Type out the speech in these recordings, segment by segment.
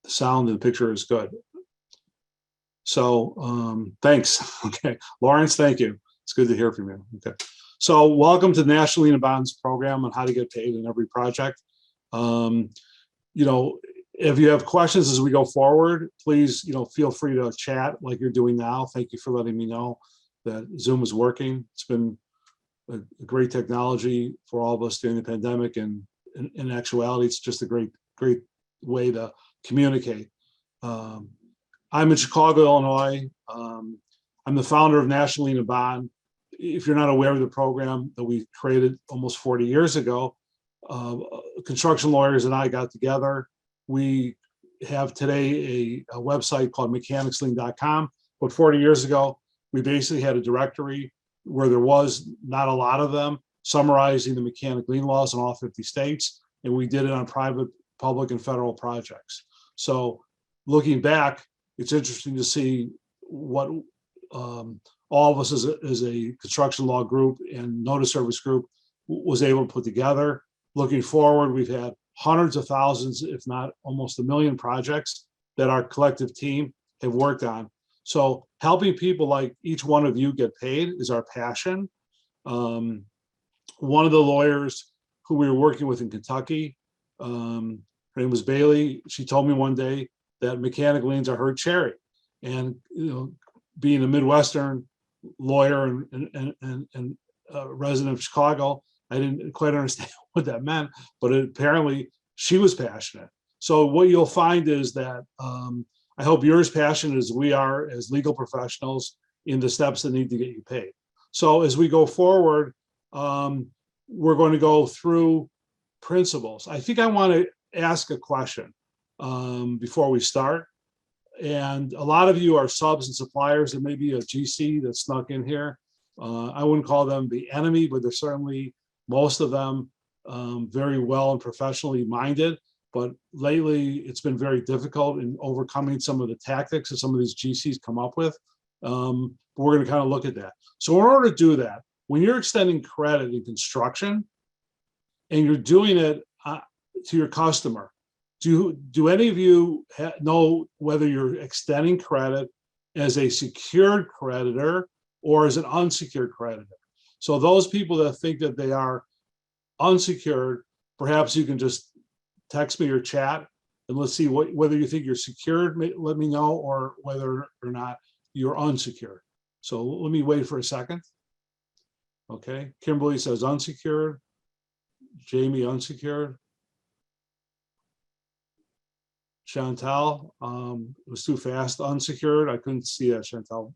The sound and the picture is good. So thanks. Okay, Lawrence, thank you. It's good to hear from you. Okay. So welcome to the National Lien and Bonds program on how to get paid in every project. You know, if you have questions as we go forward, please, feel free to chat like you're doing now. Thank you for letting me know that Zoom is working. It's been a great technology for all of us during the pandemic, and in actuality, it's just a great way to communicate. I'm in Chicago, Illinois. I'm the founder of National Lien and Bond. If you're not aware of the program that we created almost 40 years ago, construction lawyers and I got together. We have today a website called mechanicslien.com, but 40 years ago, we basically had a directory where there was not a lot of them, summarizing the mechanic lien laws in all 50 states, and we did it on private, public, and federal projects. So looking back, it's interesting to see what all of us as a construction law group and notice service group was able to put together. Looking forward, we've had hundreds of thousands, if not almost 1 million projects that our collective team have worked on. So helping people like each one of you get paid is our passion. One of the lawyers who we were working with in Kentucky, her name was Bailey. She told me one day that mechanic liens are her cherry. And being a Midwestern lawyer and resident of Chicago, I didn't quite understand what that meant, but apparently she was passionate. So what you'll find is that I hope you're as passionate as we are as legal professionals in the steps that need to get you paid. So as we go forward, we're going to go through principles. I think I want to ask a question before we start. And a lot of you are subs and suppliers. There may be a GC that snuck in here. I wouldn't call them the enemy, but they're certainly, most of them, very well and professionally minded. But lately, it's been very difficult in overcoming some of the tactics that some of these GCs come up with. But we're going to kind of look at that. So in order to do that, when you're extending credit in construction and you're doing it to your customer, do any of you know whether you're extending credit as a secured creditor or as an unsecured creditor? So those people that think that they are unsecured, perhaps you can just text me or chat, and let's see whether you think you're secured, let me know, or whether or not you're unsecured. So let me wait for a second. Okay, Kimberly says unsecured. Jamie, unsecured. Chantal, it was too fast, unsecured. I couldn't see that, Chantal.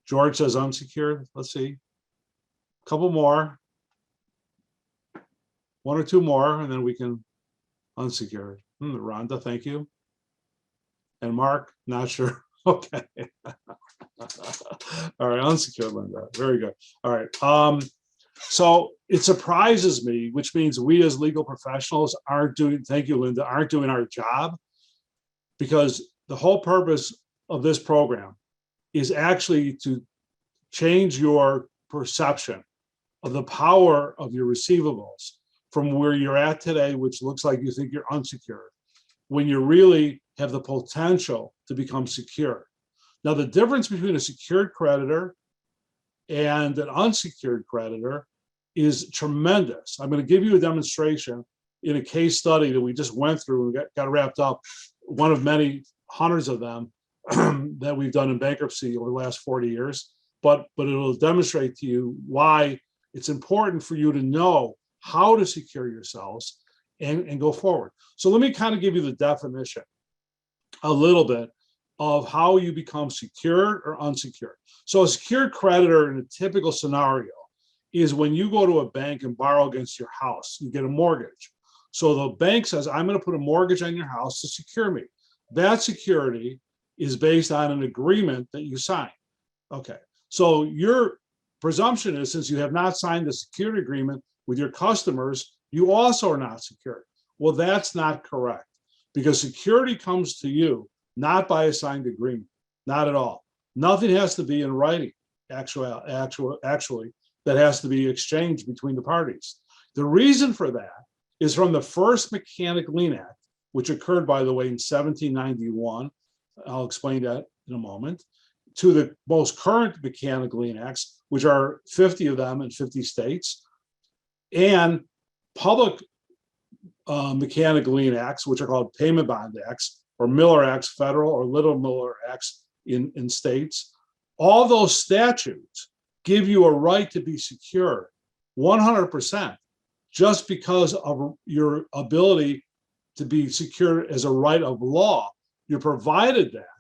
George says unsecured. Let's see. A couple more. One or two more, and then we can unsecured. Rhonda, thank you. And Mark, not sure. Okay. All right, unsecured, Linda. Very good. All right. So it surprises me, which means we as legal professionals aren't doing, thank you, Linda, aren't doing our job, because the whole purpose of this program is actually to change your perception of the power of your receivables from where you're at today, which looks like you think you're unsecured, when you really have the potential to become secure. Now, the difference between a secured creditor and an unsecured creditor is tremendous. I'm going to give you a demonstration in a case study that we just went through and got wrapped up, one of many hundreds of them that we've done in bankruptcy over the last 40 years. But it'll demonstrate to you why it's important for you to know how to secure yourselves and go forward. So let me kind of give you the definition a little bit of how you become secured or unsecured. So a secured creditor in a typical scenario is when you go to a bank and borrow against your house, you get a mortgage. So the bank says, I'm going to put a mortgage on your house to secure me. That security is based on an agreement that you sign. Okay, so your presumption is, since you have not signed the security agreement with your customers, you also are not secured. Well, that's not correct, because security comes to you not by a signed agreement, not at all. Nothing has to be in writing, actually, that has to be exchanged between the parties. The reason for that is from the first Mechanic Lien Act, which occurred, by the way, in 1791. I'll explain that in a moment, to the most current mechanical lien acts, which are 50 of them in 50 states, and public mechanical lien acts, which are called payment bond acts, or Miller Acts, federal, or Little Miller Acts in states. All those statutes give you a right to be secured 100%, just because of your ability to be secured as a right of law. You're provided that.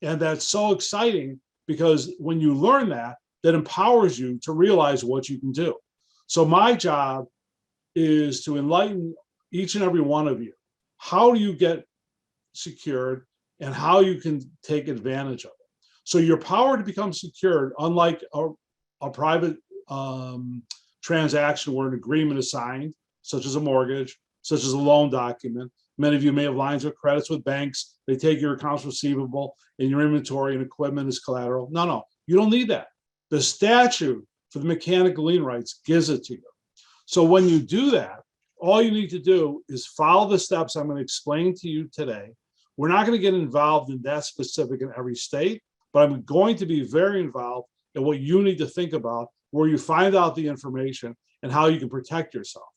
And that's so exciting, because when you learn that, that empowers you to realize what you can do. So my job is to enlighten each and every one of you. How do you get secured and how you can take advantage of it? So your power to become secured, unlike a private transaction where an agreement is signed, such as a mortgage, such as a loan document. Many of you may have lines of credits with banks. They take your accounts receivable and your inventory and equipment as collateral. No, you don't need that. The statute for the mechanical lien rights gives it to you. So when you do that, all you need to do is follow the steps I'm going to explain to you today. We're not going to get involved in that specific in every state, but I'm going to be very involved in what you need to think about, where you find out the information and how you can protect yourself.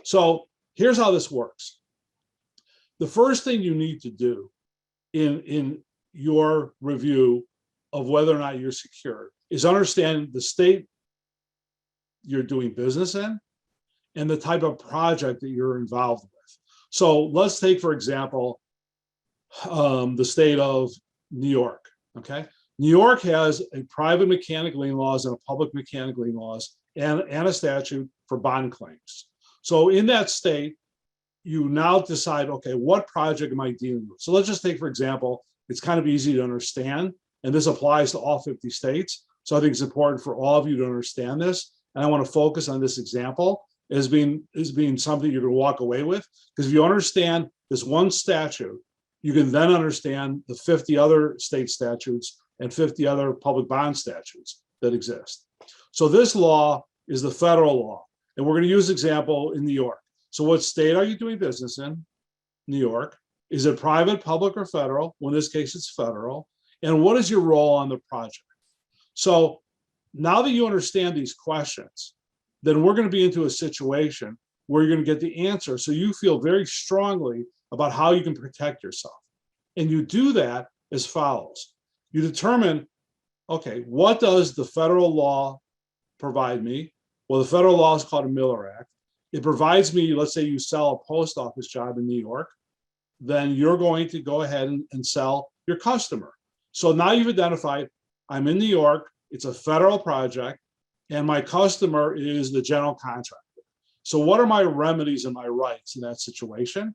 So here's how this works. The first thing you need to do in your review of whether or not you're secured is understand the state you're doing business in and the type of project that you're involved with. So let's take, for example, the state of New York, okay? New York has a private mechanical lien laws and a public mechanical lien laws and a statute for bond claims. So in that state, you now decide, okay, what project am I dealing with? So let's just take, for example, it's kind of easy to understand, and this applies to all 50 states. So I think it's important for all of you to understand this. And I want to focus on this example as being something you're going to walk away with. Because if you understand this one statute, you can then understand the 50 other state statutes and 50 other public bond statutes that exist. So this law is the federal law. And we're going to use example in New York. So what state are you doing business in? New York. Is it private, public, or federal? Well, in this case, it's federal. And what is your role on the project? So now that you understand these questions, then we're going to be into a situation where you're going to get the answer. So you feel very strongly about how you can protect yourself. And you do that as follows. You determine, okay, what does the federal law provide me? Well, the federal law is called a Miller Act. It provides me, let's say you sell a post office job in New York, then you're going to go ahead and sell your customer. So now you've identified, I'm in New York, it's a federal project, and my customer is the general contractor. So what are my remedies and my rights in that situation?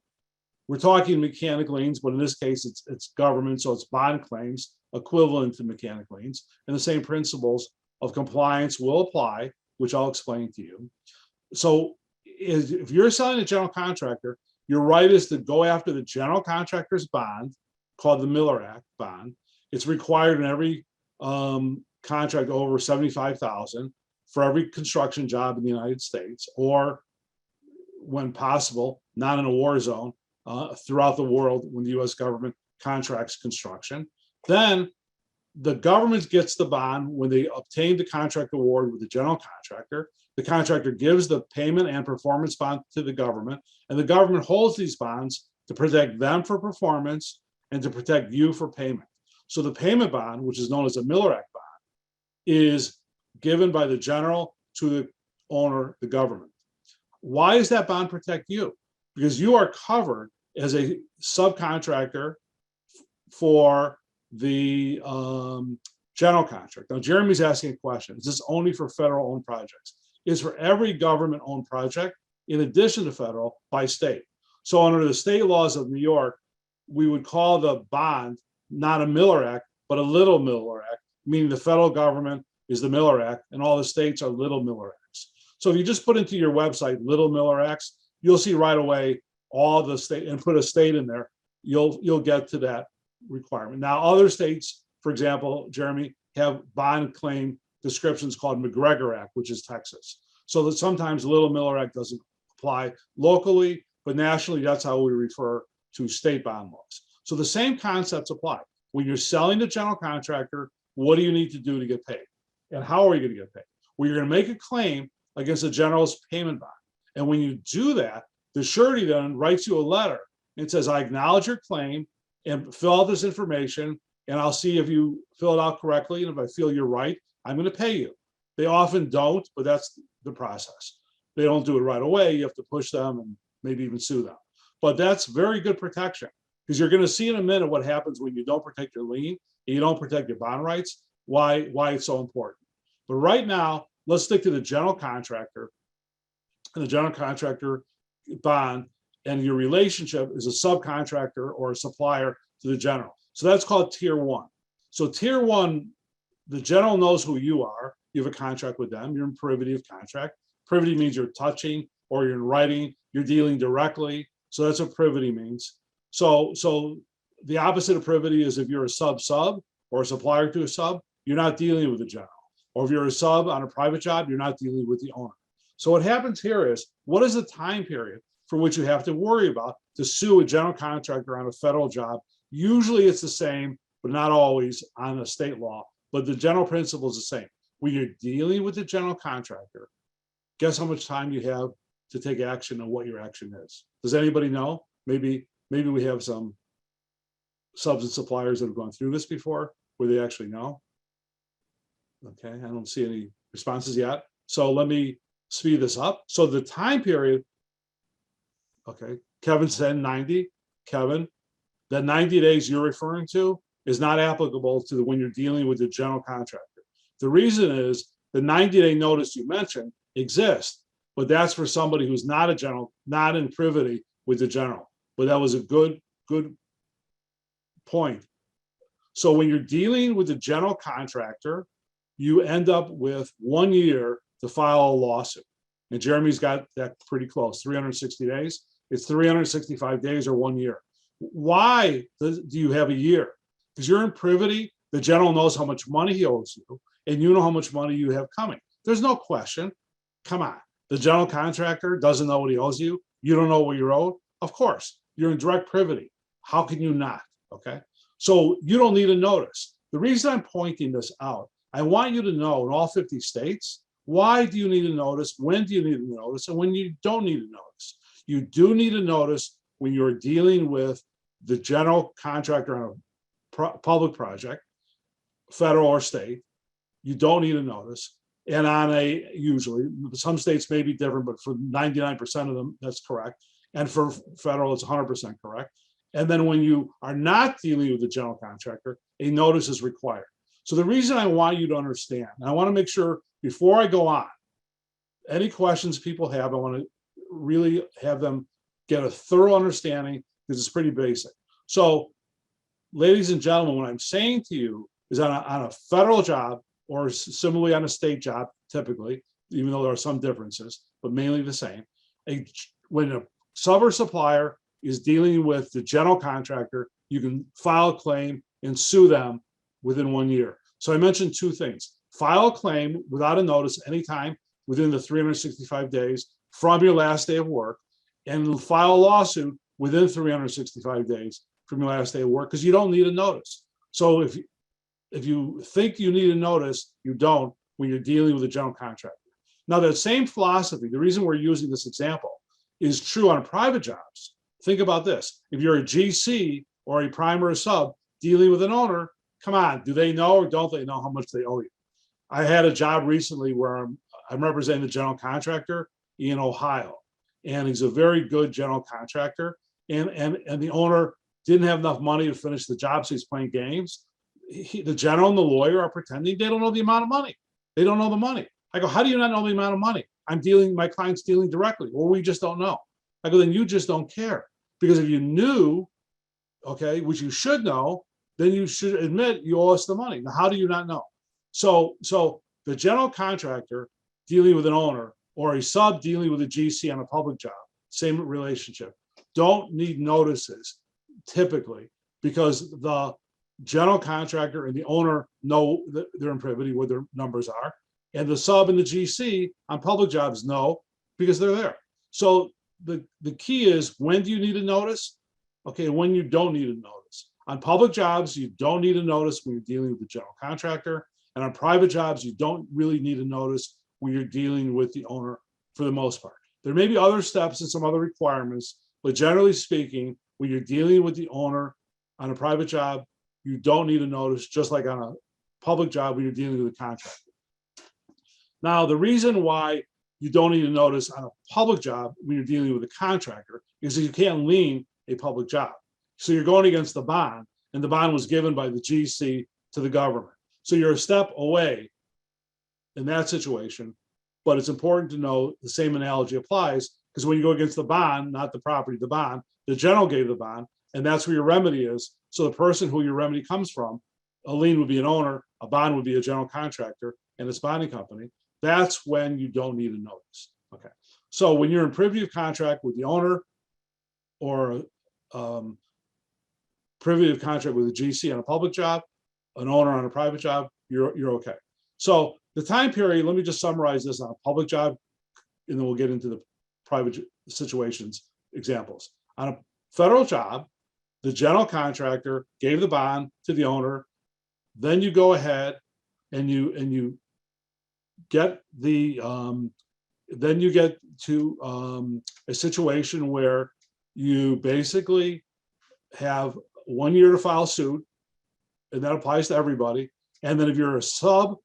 We're talking mechanical liens, but in this case, it's government, so it's bond claims equivalent to mechanical liens, and the same principles of compliance will apply, which I'll explain to you. So if you're selling a general contractor, your right is to go after the general contractor's bond, called the Miller Act bond. It's required in every contract over $75,000 for every construction job in the United States, or when possible, not in a war zone, throughout the world when the U.S. government contracts construction. Then the government gets the bond when they obtain the contract award with the general contractor. The contractor gives the payment and performance bond to the government, and the government holds these bonds to protect them for performance and to protect you for payment. So the payment bond, which is known as a Miller Act bond, is given by the general to the owner, the government. Why does that bond protect you? Because you are covered as a subcontractor for the general contract. Now, Jeremy's asking a question. Is this only for federal-owned projects? It's for every government-owned project, in addition to federal, by state. So under the state laws of New York, we would call the bond not a Miller Act, but a Little Miller Act, meaning the federal government is the Miller Act, and all the states are Little Miller Acts. So if you just put into your website Little Miller Acts, you'll see right away all the state, and put a state in there, you'll get to that requirement. Now, other states, for example, Jeremy, have bond claim descriptions called McGregor Act, which is Texas. So that sometimes Little Miller Act doesn't apply locally, but nationally, that's how we refer to state bond laws. So the same concepts apply. When you're selling to general contractor, what do you need to do to get paid? And how are you going to get paid? Well, you're going to make a claim against the general's payment bond. And when you do that, the surety then writes you a letter and says, I acknowledge your claim and fill out this information, and I'll see if you fill it out correctly. And if I feel you're right, I'm going to pay you. They often don't, but that's the process. They don't do it right away. You have to push them and maybe even sue them. But that's very good protection, because you're going to see in a minute what happens when you don't protect your lien and you don't protect your bond rights, why it's so important. But right now, let's stick to the general contractor and the general contractor bond, and your relationship is a subcontractor or a supplier to the general. So that's called tier one. So tier one, the general knows who you are. You have a contract with them. You're in privity of contract. Privity means you're touching or you're in writing. You're dealing directly. So that's what privity means. So the opposite of privity is if you're a sub or a supplier to a sub, you're not dealing with the general. Or if you're a sub on a private job, you're not dealing with the owner. So what happens here is, what is the time period for which you have to worry about to sue a general contractor on a federal job? Usually it's the same, but not always on a state law. But the general principle is the same. When you're dealing with the general contractor, guess how much time you have to take action and what your action is. Does anybody know? Maybe we have some subs and suppliers that have gone through this before where they actually know. Okay, I don't see any responses yet. So let me speed this up. So the time period, okay, Kevin said 90. Kevin, that 90 days you're referring to is not applicable to when you're dealing with the general contractor. The reason is the 90-day notice you mentioned exists, but that's for somebody who's not a general, not in privity with the general. But that was a good point. So when you're dealing with the general contractor, you end up with 1 year to file a lawsuit. And Jeremy's got that pretty close, 360 days. It's 365 days or 1 year. Why do you have a year? Because you're in privity, the general knows how much money he owes you, and you know how much money you have coming. There's no question. Come on. The general contractor doesn't know what he owes you. You don't know what you're owed. Of course, you're in direct privity. How can you not? Okay. So you don't need a notice. The reason I'm pointing this out, I want you to know in all 50 states, why do you need a notice? When do you need a notice? And when you don't need a notice? You do need a notice when you're dealing with the general contractor on a public project, federal or state. You don't need a notice. And on a, usually, some states may be different, but for 99% of them, that's correct. And for federal, it's 100% correct. And then when you are not dealing with the general contractor, a notice is required. So the reason I want you to understand, and I want to make sure before I go on, any questions people have, I want to really have them get a thorough understanding, because it's pretty basic. So, ladies and gentlemen, what I'm saying to you is on a federal job, or similarly on a state job, typically, even though there are some differences, but mainly the same, when a sub or supplier is dealing with the general contractor, you can file a claim and sue them within 1 year. So I mentioned two things: file a claim without a notice anytime within the 365 days from your last day of work, and file a lawsuit within 365 days from your last day of work, because you don't need a notice. So if you think you need a notice, you don't when you're dealing with a general contractor. Now, that same philosophy, the reason we're using this example, is true on private jobs. Think about this. If you're a GC or a prime or a sub dealing with an owner, come on, do they know or don't they know how much they owe you? I had a job recently where I'm representing the general contractor in Ohio, and he's a very good general contractor, and the owner didn't have enough money to finish the job, so he's playing games. The general and the lawyer are pretending they don't know the amount of money. They don't know the money. I go, how do you not know the amount of money? My client's dealing directly. Well, we just don't know. I go, then you just don't care. Because if you knew, okay, which you should know, then you should admit you owe us the money. Now, how do you not know? So the general contractor dealing with an owner, or a sub dealing with a GC on a public job, same relationship, don't need notices typically, because the general contractor and the owner know that they're in privity, what their numbers are, and the sub and the GC on public jobs know, because they're there. So the key is, when do you need a notice? okay, when you don't need a notice. On public jobs, you don't need a notice when you're dealing with the general contractor. And on private jobs, you don't really need a notice when you're dealing with the owner for the most part. There may be other steps and some other requirements, but generally speaking, when you're dealing with the owner on a private job, you don't need a notice, just like on a public job when you're dealing with a contractor. Now, the reason why you don't need a notice on a public job when you're dealing with a contractor is that you can't lien a public job. So you're going against the bond, and the bond was given by the GC to the government. So you're a step away in that situation, but it's important to know the same analogy applies, because when you go against the bond, not the property, the bond, the general gave the bond, and that's where your remedy is. So the person who your remedy comes from, a lien would be an owner, a bond would be a general contractor and its bonding company. That's when you don't need a notice. Okay. So when you're in privy of contract with the owner or privy of contract with a GC on a public job, an owner on a private job, you're okay. So the time period, let me just summarize this on a public job, and then we'll get into the private situations examples. On a federal job, the general contractor gave the bond to the owner. Then you go ahead and you get the then you get to a situation where you basically have 1 year to file suit, and that applies to everybody. And then if you're a supplier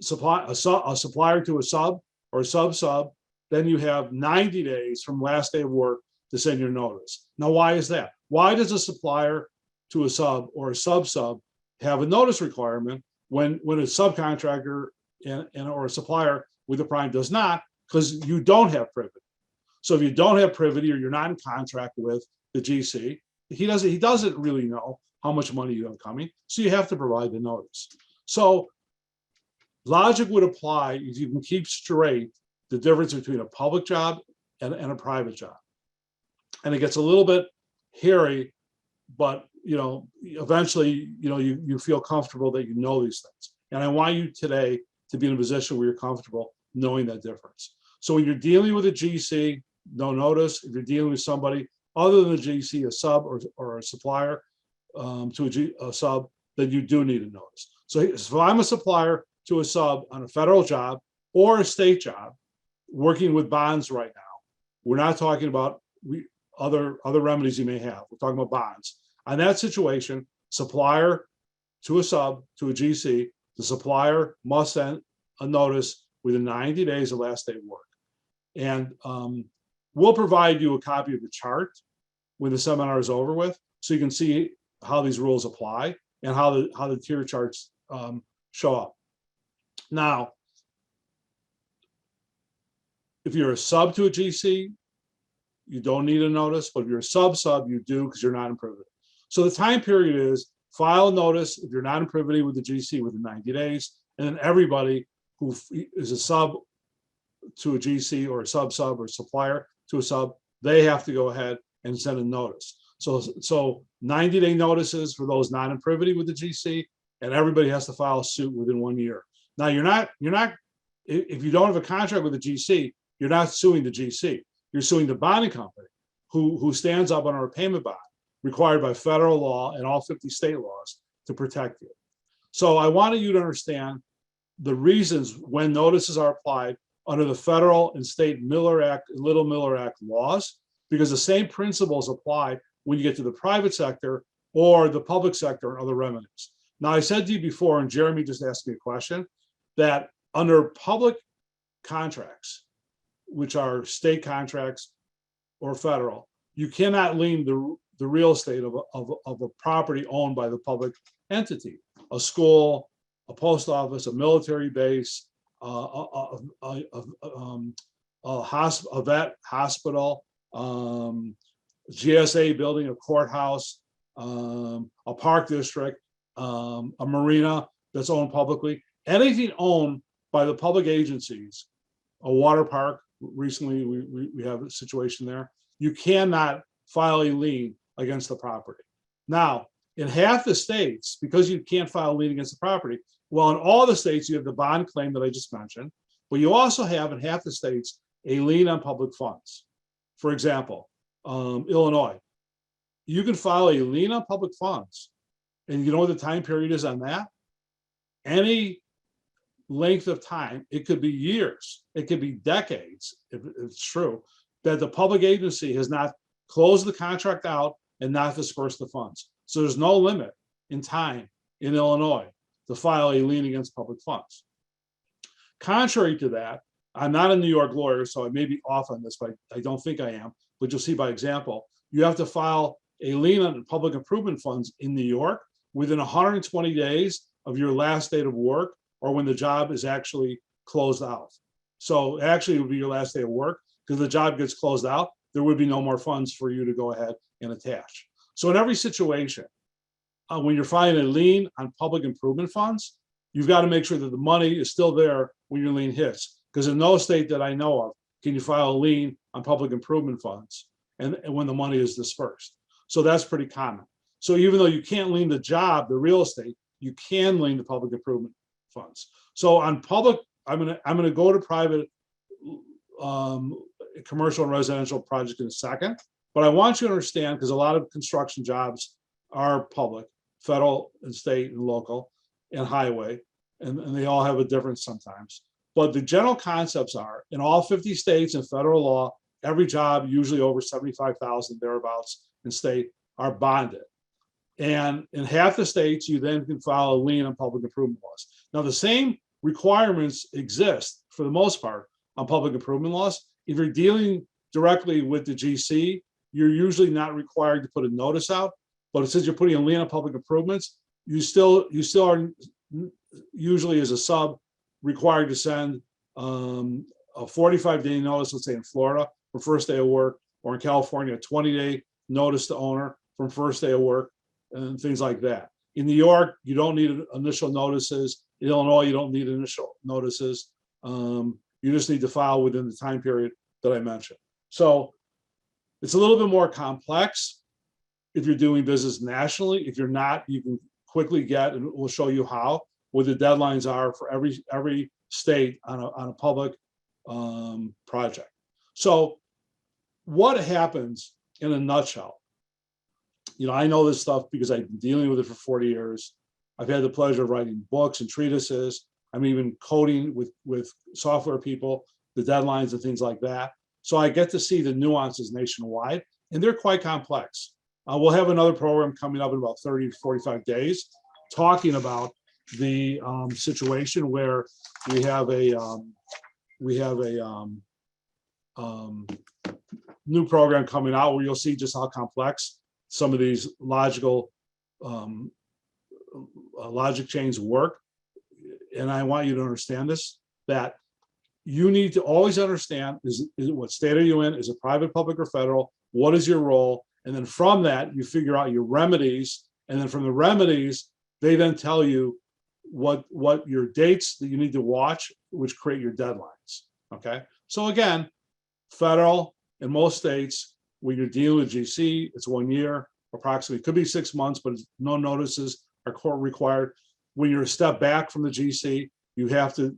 to a sub or a sub, then you have 90 days from last day of work to send your notice. Now, why is that? Why does a supplier to a sub or a sub have a notice requirement when a subcontractor or a supplier with a prime does not? Because you don't have privity. So if you don't have privity, or you're not in contract with the GC, he doesn't really know how much money you have coming. So you have to provide the notice. So logic would apply if you can keep straight the difference between a public job and a private job. And it gets a little bit hairy, but eventually, you feel comfortable that you know these things. And I want you today to be in a position where you're comfortable knowing that difference. So when you're dealing with a GC, no notice. If you're dealing with somebody other than the GC, a sub or a supplier to a sub, then you do need a notice. So if I'm a supplier to a sub on a federal job or a state job, working with bonds right now, we're not talking about other remedies you may have. We're talking about bonds. On that situation, supplier to a sub, to a GC, the supplier must send a notice within 90 days of last day of work. And we'll provide you a copy of the chart when the seminar is over with, so you can see how these rules apply and how the tier charts show up. Now, if you're a sub to a GC, you don't need a notice, but if you're a sub, you do, because you're not in privity. So the time period is file a notice if you're not in privity with the GC within 90 days, and then everybody who is a sub to a GC or a sub or supplier to a sub, they have to go ahead and send a notice. So 90-day notices for those not in privity with the GC, and everybody has to file a suit within 1 year. Now you're not if you don't have a contract with the GC, you're not suing the GC. You're suing the bonding company who stands up on a repayment bond required by federal law and all 50 state laws to protect you. So I wanted you to understand the reasons when notices are applied under the federal and state Miller Act, Little Miller Act laws, because the same principles apply when you get to the private sector or the public sector and other remedies. Now, I said to you before, and Jeremy just asked me a question, that under public contracts, which are state contracts or federal, you cannot lien the real estate of a property owned by the public entity, a school, a post office, a military base, a vet hospital, GSA building, a courthouse, a park district, a marina that's owned publicly. Anything owned by the public agencies, a water park, recently we have a situation there, you cannot file a lien against the property. Now, in half the states, because you can't file a lien against the property, well, in all the states, you have the bond claim that I just mentioned, but you also have in half the states a lien on public funds. For example, Illinois, you can file a lien on public funds. And you know what the time period is on that? Any length of time, it could be years, it could be decades, if it's true, that the public agency has not closed the contract out and not dispersed the funds. So there's no limit in time in Illinois to file a lien against public funds. Contrary to that, I'm not a New York lawyer, so I may be off on this, but I don't think I am, but you'll see by example, you have to file a lien on public improvement funds in New York within 120 days of your last date of work or when the job is actually closed out. So actually it would be your last day of work, because the job gets closed out, there would be no more funds for you to go ahead and attach. So in every situation, when you're filing a lien on public improvement funds, you've got to make sure that the money is still there when your lien hits. Because in no state that I know of can you file a lien on public improvement funds and when the money is dispersed. So that's pretty common. So even though you can't lien the job, the real estate, you can lien the public improvement funds. So on public, I'm gonna go to private commercial and residential project in a second, but I want you to understand, because a lot of construction jobs are public, federal and state and local and highway, and they all have a difference sometimes. But the general concepts are, in all 50 states and federal law, every job, usually over 75,000 thereabouts in state, are bonded. And in half the states, you then can file a lien on public improvement laws. Now, the same requirements exist for the most part on public improvement laws. If you're dealing directly with the GC, you're usually not required to put a notice out. But since you're putting a lien on public improvements, you still are usually as a sub required to send a 45-day notice, let's say in Florida for first day of work, or in California, a 20-day notice to owner from first day of work, and things like that. In New York, you don't need initial notices. In Illinois, you don't need initial notices. You just need to file within the time period that I mentioned. So it's a little bit more complex if you're doing business nationally. If you're not, you can quickly get, and we'll show you how, what the deadlines are for every state on a public project. So what happens in a nutshell? You know, I know this stuff because I've been dealing with it for 40 years. I've had the pleasure of writing books and treatises. I'm even coding with software people, the deadlines and things like that. So I get to see the nuances nationwide, and they're quite complex. We'll have another program coming up in about 30 to 45 days talking about the situation where we have a new program coming out where you'll see just how complex some of these logic chains work. And I want you to understand this, that you need to always understand is what state are you in? Is it private, public, or federal? What is your role? And then from that, you figure out your remedies. And then from the remedies, they then tell you what your dates that you need to watch, which create your deadlines. Okay. So again, federal in most states, when you're dealing with GC, it's 1 year, approximately. It could be 6 months, but no notices are court required. When you're a step back from the GC, you have to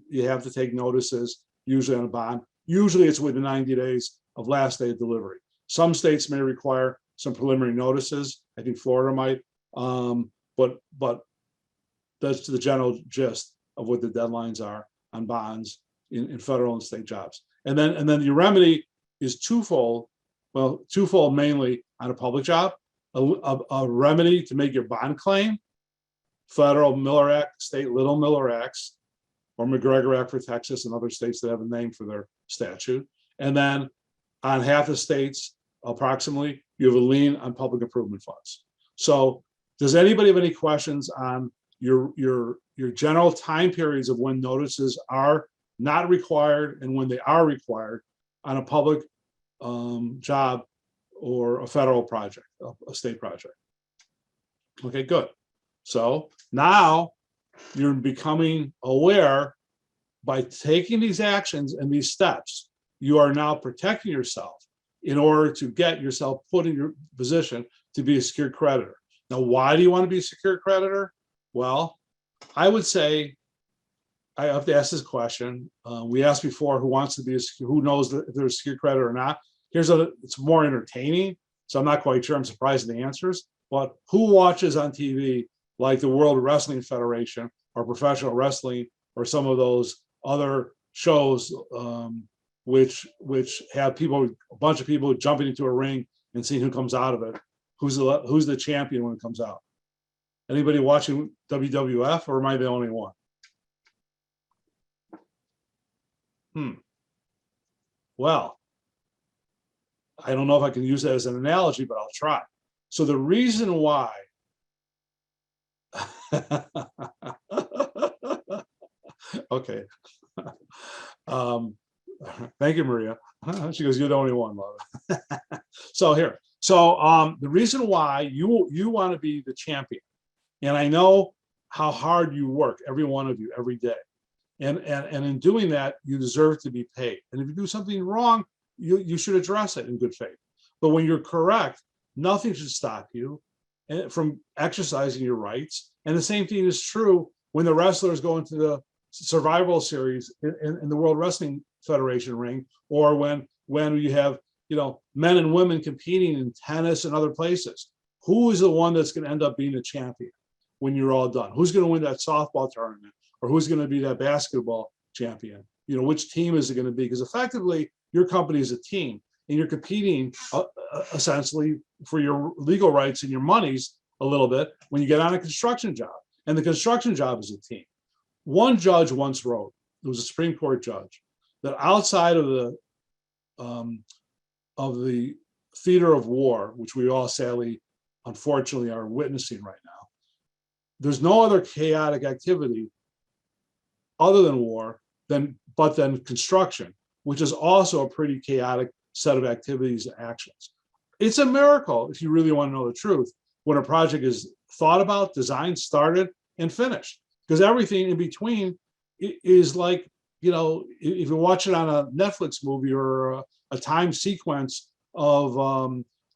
take notices, usually on a bond. Usually it's within 90 days of last day of delivery. Some states may require some preliminary notices. I think Florida might, but that's the general gist of what the deadlines are on bonds in federal and state jobs. And then your remedy is twofold. Well, twofold mainly on a public job, a remedy to make your bond claim, federal Miller Act, state Little Miller Acts, or McGregor Act for Texas and other states that have a name for their statute. And then on half the states, approximately, you have a lien on public improvement funds. So does anybody have any questions on your general time periods of when notices are not required and when they are required on a public job or a federal project, a state project? Okay, good. So now you're becoming aware by taking these actions and these steps, you are now protecting yourself in order to get yourself put in your position to be a secured creditor. Now, why do you want to be a secured creditor? Well, I would say, I have to ask this question. We asked before who wants to be who knows if they're a secured creditor or not. It's more entertaining. So I'm not quite sure. I'm surprised at the answers. But who watches on TV like the World Wrestling Federation or professional wrestling or some of those other shows, which have people, a bunch of people jumping into a ring and seeing who comes out of it? Who's the champion when it comes out? Anybody watching WWF, or am I the only one? Well, I don't know if I can use that as an analogy, but I'll try. So the reason why okay. Thank you, Maria. She goes, you're the only one, love. So here. So the reason why you want to be the champion, and I know how hard you work, every one of you, every day. And in doing that, you deserve to be paid. And if you do something wrong, you should address it in good faith. But when you're correct, nothing should stop you from exercising your rights. And the same thing is true when the wrestlers go into the survival series in the World Wrestling Federation ring, or when you have, you know, men and women competing in tennis and other places. Who is the one that's going to end up being the champion when you're all done? Who's going to win that softball tournament? Or who's going to be that basketball champion? You know, which team is it going to be? Because effectively, your company is a team, and you're competing essentially for your legal rights and your monies a little bit when you get on a construction job. And the construction job is a team. One judge once wrote, it was a Supreme Court judge, that outside of the theater of war, which we all sadly, unfortunately, are witnessing right now, there's no other chaotic activity other than war, but then construction, which is also a pretty chaotic set of activities and actions. It's a miracle, if you really want to know the truth, when a project is thought about, designed, started, and finished. Because everything in between is like, you know, if you watch it on a Netflix movie or a time sequence of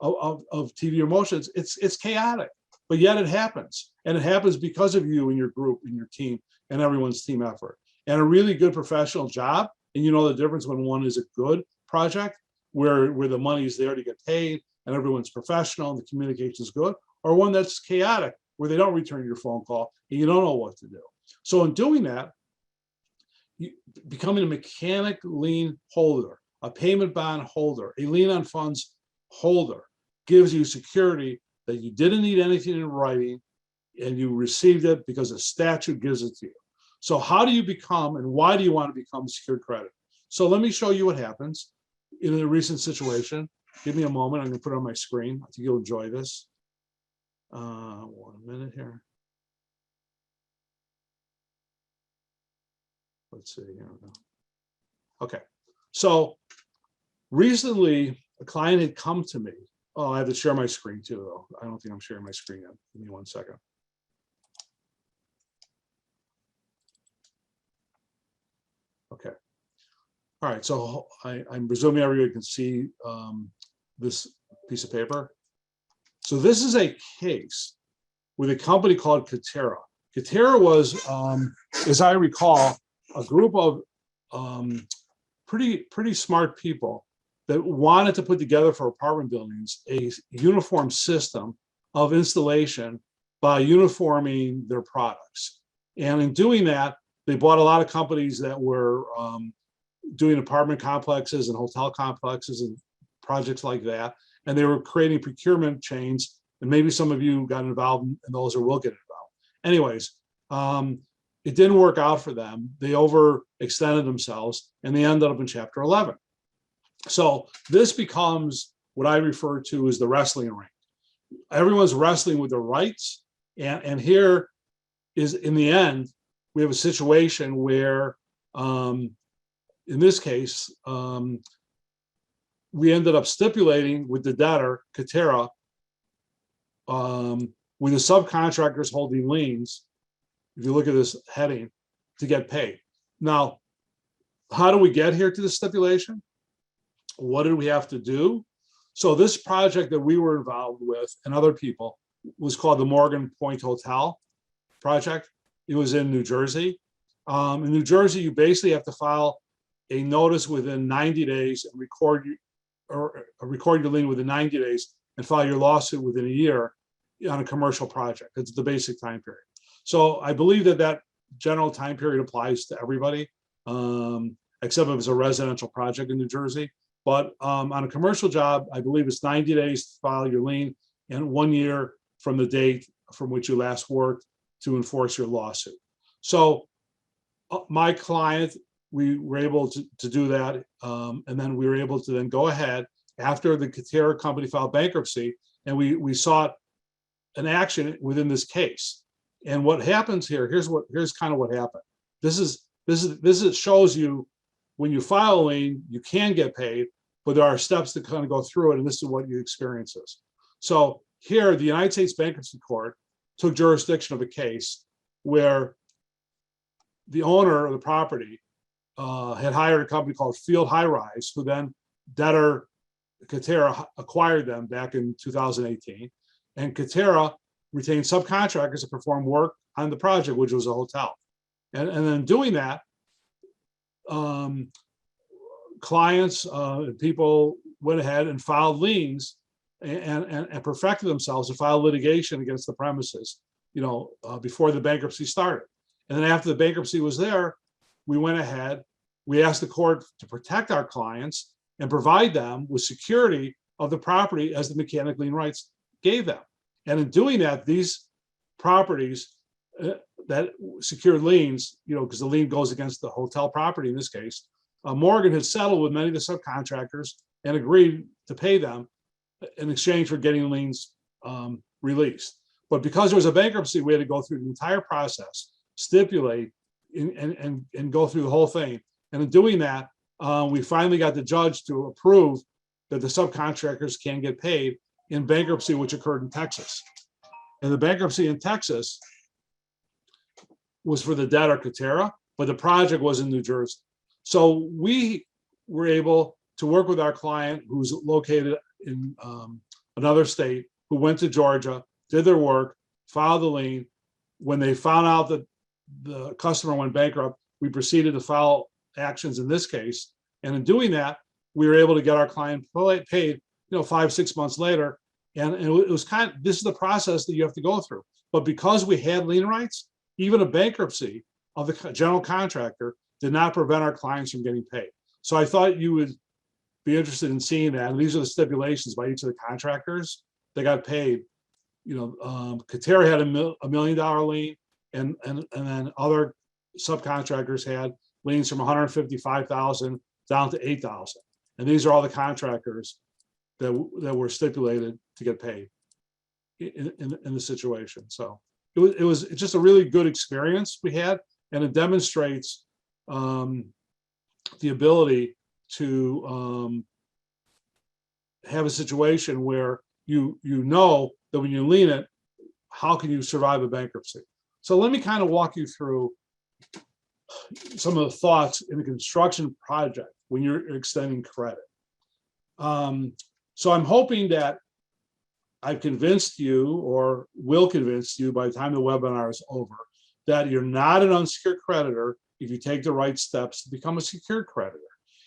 TV emotions, it's chaotic, but yet it happens. And it happens because of you and your group and your team and everyone's team effort. And a really good professional job, and you know the difference when one is a good project, where the money is there to get paid and everyone's professional and the communication is good, or one that's chaotic, where they don't return your phone call and you don't know what to do. So in doing that, becoming a mechanic lien holder, a payment bond holder, a lien on funds holder, gives you security that you didn't need anything in writing and you received it because the statute gives it to you. So how do you become, and why do you want to become a secured creditor? So let me show you what happens in a recent situation. Give me a moment. I'm going to put it on my screen. I think you'll enjoy this. 1 minute here. Let's see. Here we go. Okay. So recently, a client had come to me. Oh, I have to share my screen too, though. I don't think I'm sharing my screen yet. Give me 1 second. Okay. All right. So I'm presuming everybody can see this piece of paper. So this is a case with a company called Katerra. Katerra was, as I recall, a group of pretty smart people that wanted to put together for apartment buildings a uniform system of installation by uniforming their products. And in doing that, they bought a lot of companies that were doing apartment complexes and hotel complexes and projects like that. And they were creating procurement chains. And maybe some of you got involved in those or will get involved. Anyways, it didn't work out for them. They overextended themselves and they ended up in Chapter 11. So this becomes what I refer to as the wrestling ring. Everyone's wrestling with their rights. And here is, in the end, we have a situation where, in this case, we ended up stipulating with the debtor, Katerra, with the subcontractors holding liens, if you look at this heading, to get paid. Now, how do we get here to the stipulation? What did we have to do? So this project that we were involved with and other people was called the Morgan Point Hotel project. It was in New Jersey. In New Jersey, you basically have to file a notice within 90 days and record your lien within 90 days and file your lawsuit within a year on a commercial project. It's the basic time period. So I believe that that general time period applies to everybody, except if it's a residential project in New Jersey. But on a commercial job, I believe it's 90 days to file your lien and 1 year from the date from which you last worked to enforce your lawsuit. So my client, we were able to do that. And then we were able to then go ahead after the Katerra company filed bankruptcy, and we sought an action within this case. And what happens here, here's kind of what happened. This shows you when you file a lien, you can get paid, but there are steps to kind of go through it, and this is what you experiences. So here, the United States Bankruptcy Court took jurisdiction of a case where the owner of the property had hired a company called Field High Rise, who then debtor Katerra acquired them back in 2018. And Katerra retained subcontractors to perform work on the project, which was a hotel. And then doing that, clients and people went ahead and filed liens and perfected themselves to file litigation against the premises, before the bankruptcy started. And then after the bankruptcy was there, we went ahead, we asked the court to protect our clients and provide them with security of the property as the mechanic lien rights gave them. And in doing that, these properties that secured liens, because the lien goes against the hotel property in this case, Morgan had settled with many of the subcontractors and agreed to pay them in exchange for getting liens released. But because there was a bankruptcy, we had to go through the entire process, stipulate and go through the whole thing. And in doing that, we finally got the judge to approve that the subcontractors can get paid in bankruptcy, which occurred in Texas. And the bankruptcy in Texas was for the debtor Katerra, but the project was in New Jersey. So we were able to work with our client who's located in another state, who went to Georgia, did their work, filed the lien. When they found out that the customer went bankrupt, we proceeded to file actions in this case. And in doing that, we were able to get our client paid, 5-6 months later. And it was this is the process that you have to go through. But because we had lien rights, even a bankruptcy of the general contractor did not prevent our clients from getting paid. So I thought you would be interested in seeing that. And these are the stipulations by each of the contractors that got paid. Katerra had a $1 million lien, and then other subcontractors had liens from $155,000 down to $8,000. And these are all the contractors that were stipulated to get paid in the situation. So it was just a really good experience we had, and it demonstrates the ability to have a situation where you know that when you lien it, how can you survive a bankruptcy? So let me kind of walk you through some of the thoughts in a construction project when you're extending credit. So I'm hoping that I've convinced you, or will convince you by the time the webinar is over, that you're not an unsecured creditor if you take the right steps to become a secured creditor.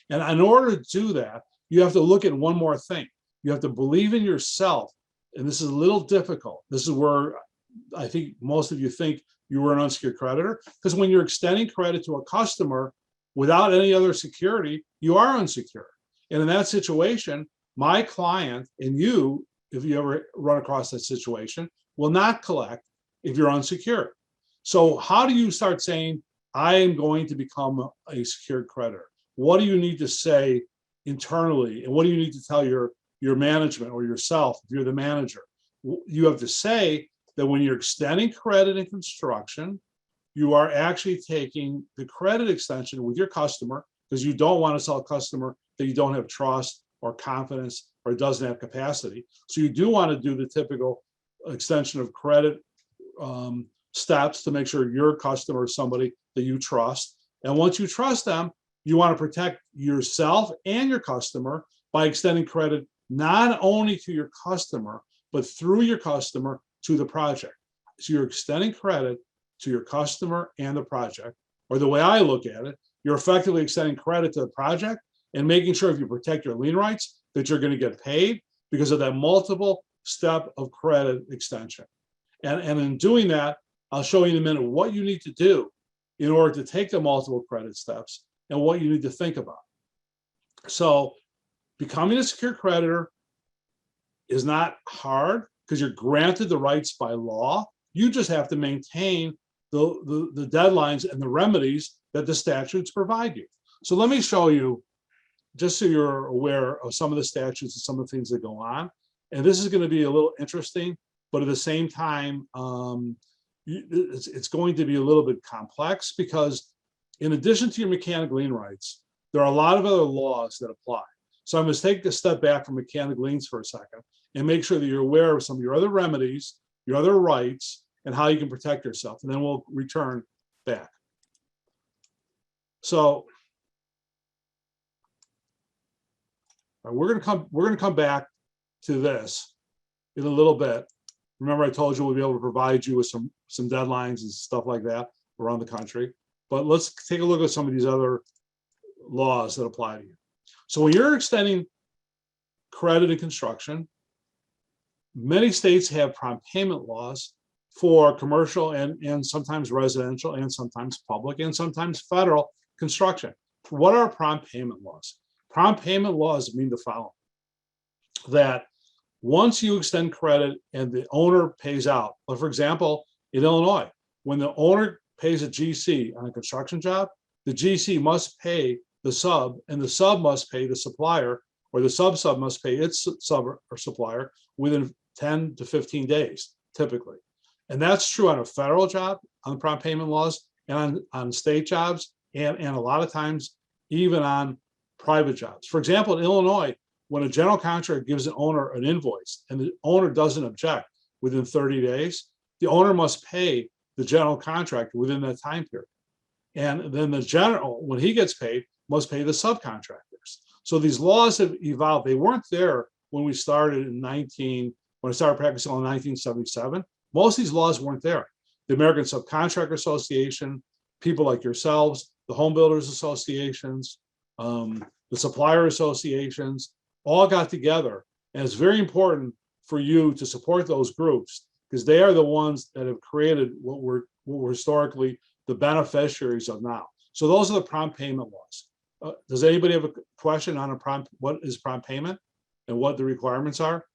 And in order to do that, you have to look at one more thing. You have to believe in yourself. And this is a little difficult. This is where I think most of you think you were an unsecured creditor, because when you're extending credit to a customer without any other security, you are unsecured. And in that situation, my client and you, if you ever run across that situation, will not collect if you're unsecured. So how do you start saying, I am going to become a secured creditor? What do you need to say internally? And what do you need to tell your management or yourself if you're the manager? You have to say that when you're extending credit in construction, you are actually taking the credit extension with your customer, because you don't want to sell a customer that you don't have trust or confidence or doesn't have capacity. So you do want to do the typical extension of credit steps to make sure your customer is somebody that you trust. And once you trust them, you want to protect yourself and your customer by extending credit not only to your customer, but through your customer to the project. So you're extending credit to your customer and the project, or the way I look at it, you're effectively extending credit to the project and making sure if you protect your lien rights, that you're going to get paid, because of that multiple step of credit extension. And in doing that, I'll show you in a minute what you need to do in order to take the multiple credit steps and what you need to think about. So becoming a secured creditor is not hard because you're granted the rights by law. You just have to maintain the deadlines and the remedies that the statutes provide you. So let me show you, just so you're aware of some of the statutes and some of the things that go on. And this is going to be a little interesting, but at the same time, it's going to be a little bit complex because in addition to your mechanic lien rights, there are a lot of other laws that apply. So I'm going to take a step back from mechanic liens for a second and make sure that you're aware of some of your other remedies, your other rights, and how you can protect yourself. And then we'll return back. So we're going to come back to this in a little bit. Remember, I told you we'll be able to provide you with some deadlines and stuff like that around the country. But let's take a look at some of these other laws that apply to you. So when you're extending credit in construction, many states have prompt payment laws for commercial and sometimes residential and sometimes public and sometimes federal construction. What are prompt payment laws? Prompt payment laws mean the following: that once you extend credit and the owner pays out, like for example, in Illinois, when the owner pays a GC on a construction job, the GC must pay the sub, and the sub must pay the supplier, or the sub must pay its sub or supplier within 10 to 15 days, typically. And that's true on a federal job, on prompt payment laws, and on state jobs, and a lot of times even on private jobs. For example, in Illinois, when a general contractor gives an owner an invoice and the owner doesn't object within 30 days, the owner must pay the general contractor within that time period. And then the general, when he gets paid, must pay the subcontractors. So these laws have evolved. They weren't there when we started when I started practicing in 1977. Most of these laws weren't there. The American Subcontractor Association, people like yourselves, the Home Builders Associations, the supplier associations, all got together. And it's very important for you to support those groups because they are the ones that have created what we're historically the beneficiaries of now. So those are the prompt payment laws. Does anybody have a question on what is prompt payment and what the requirements are?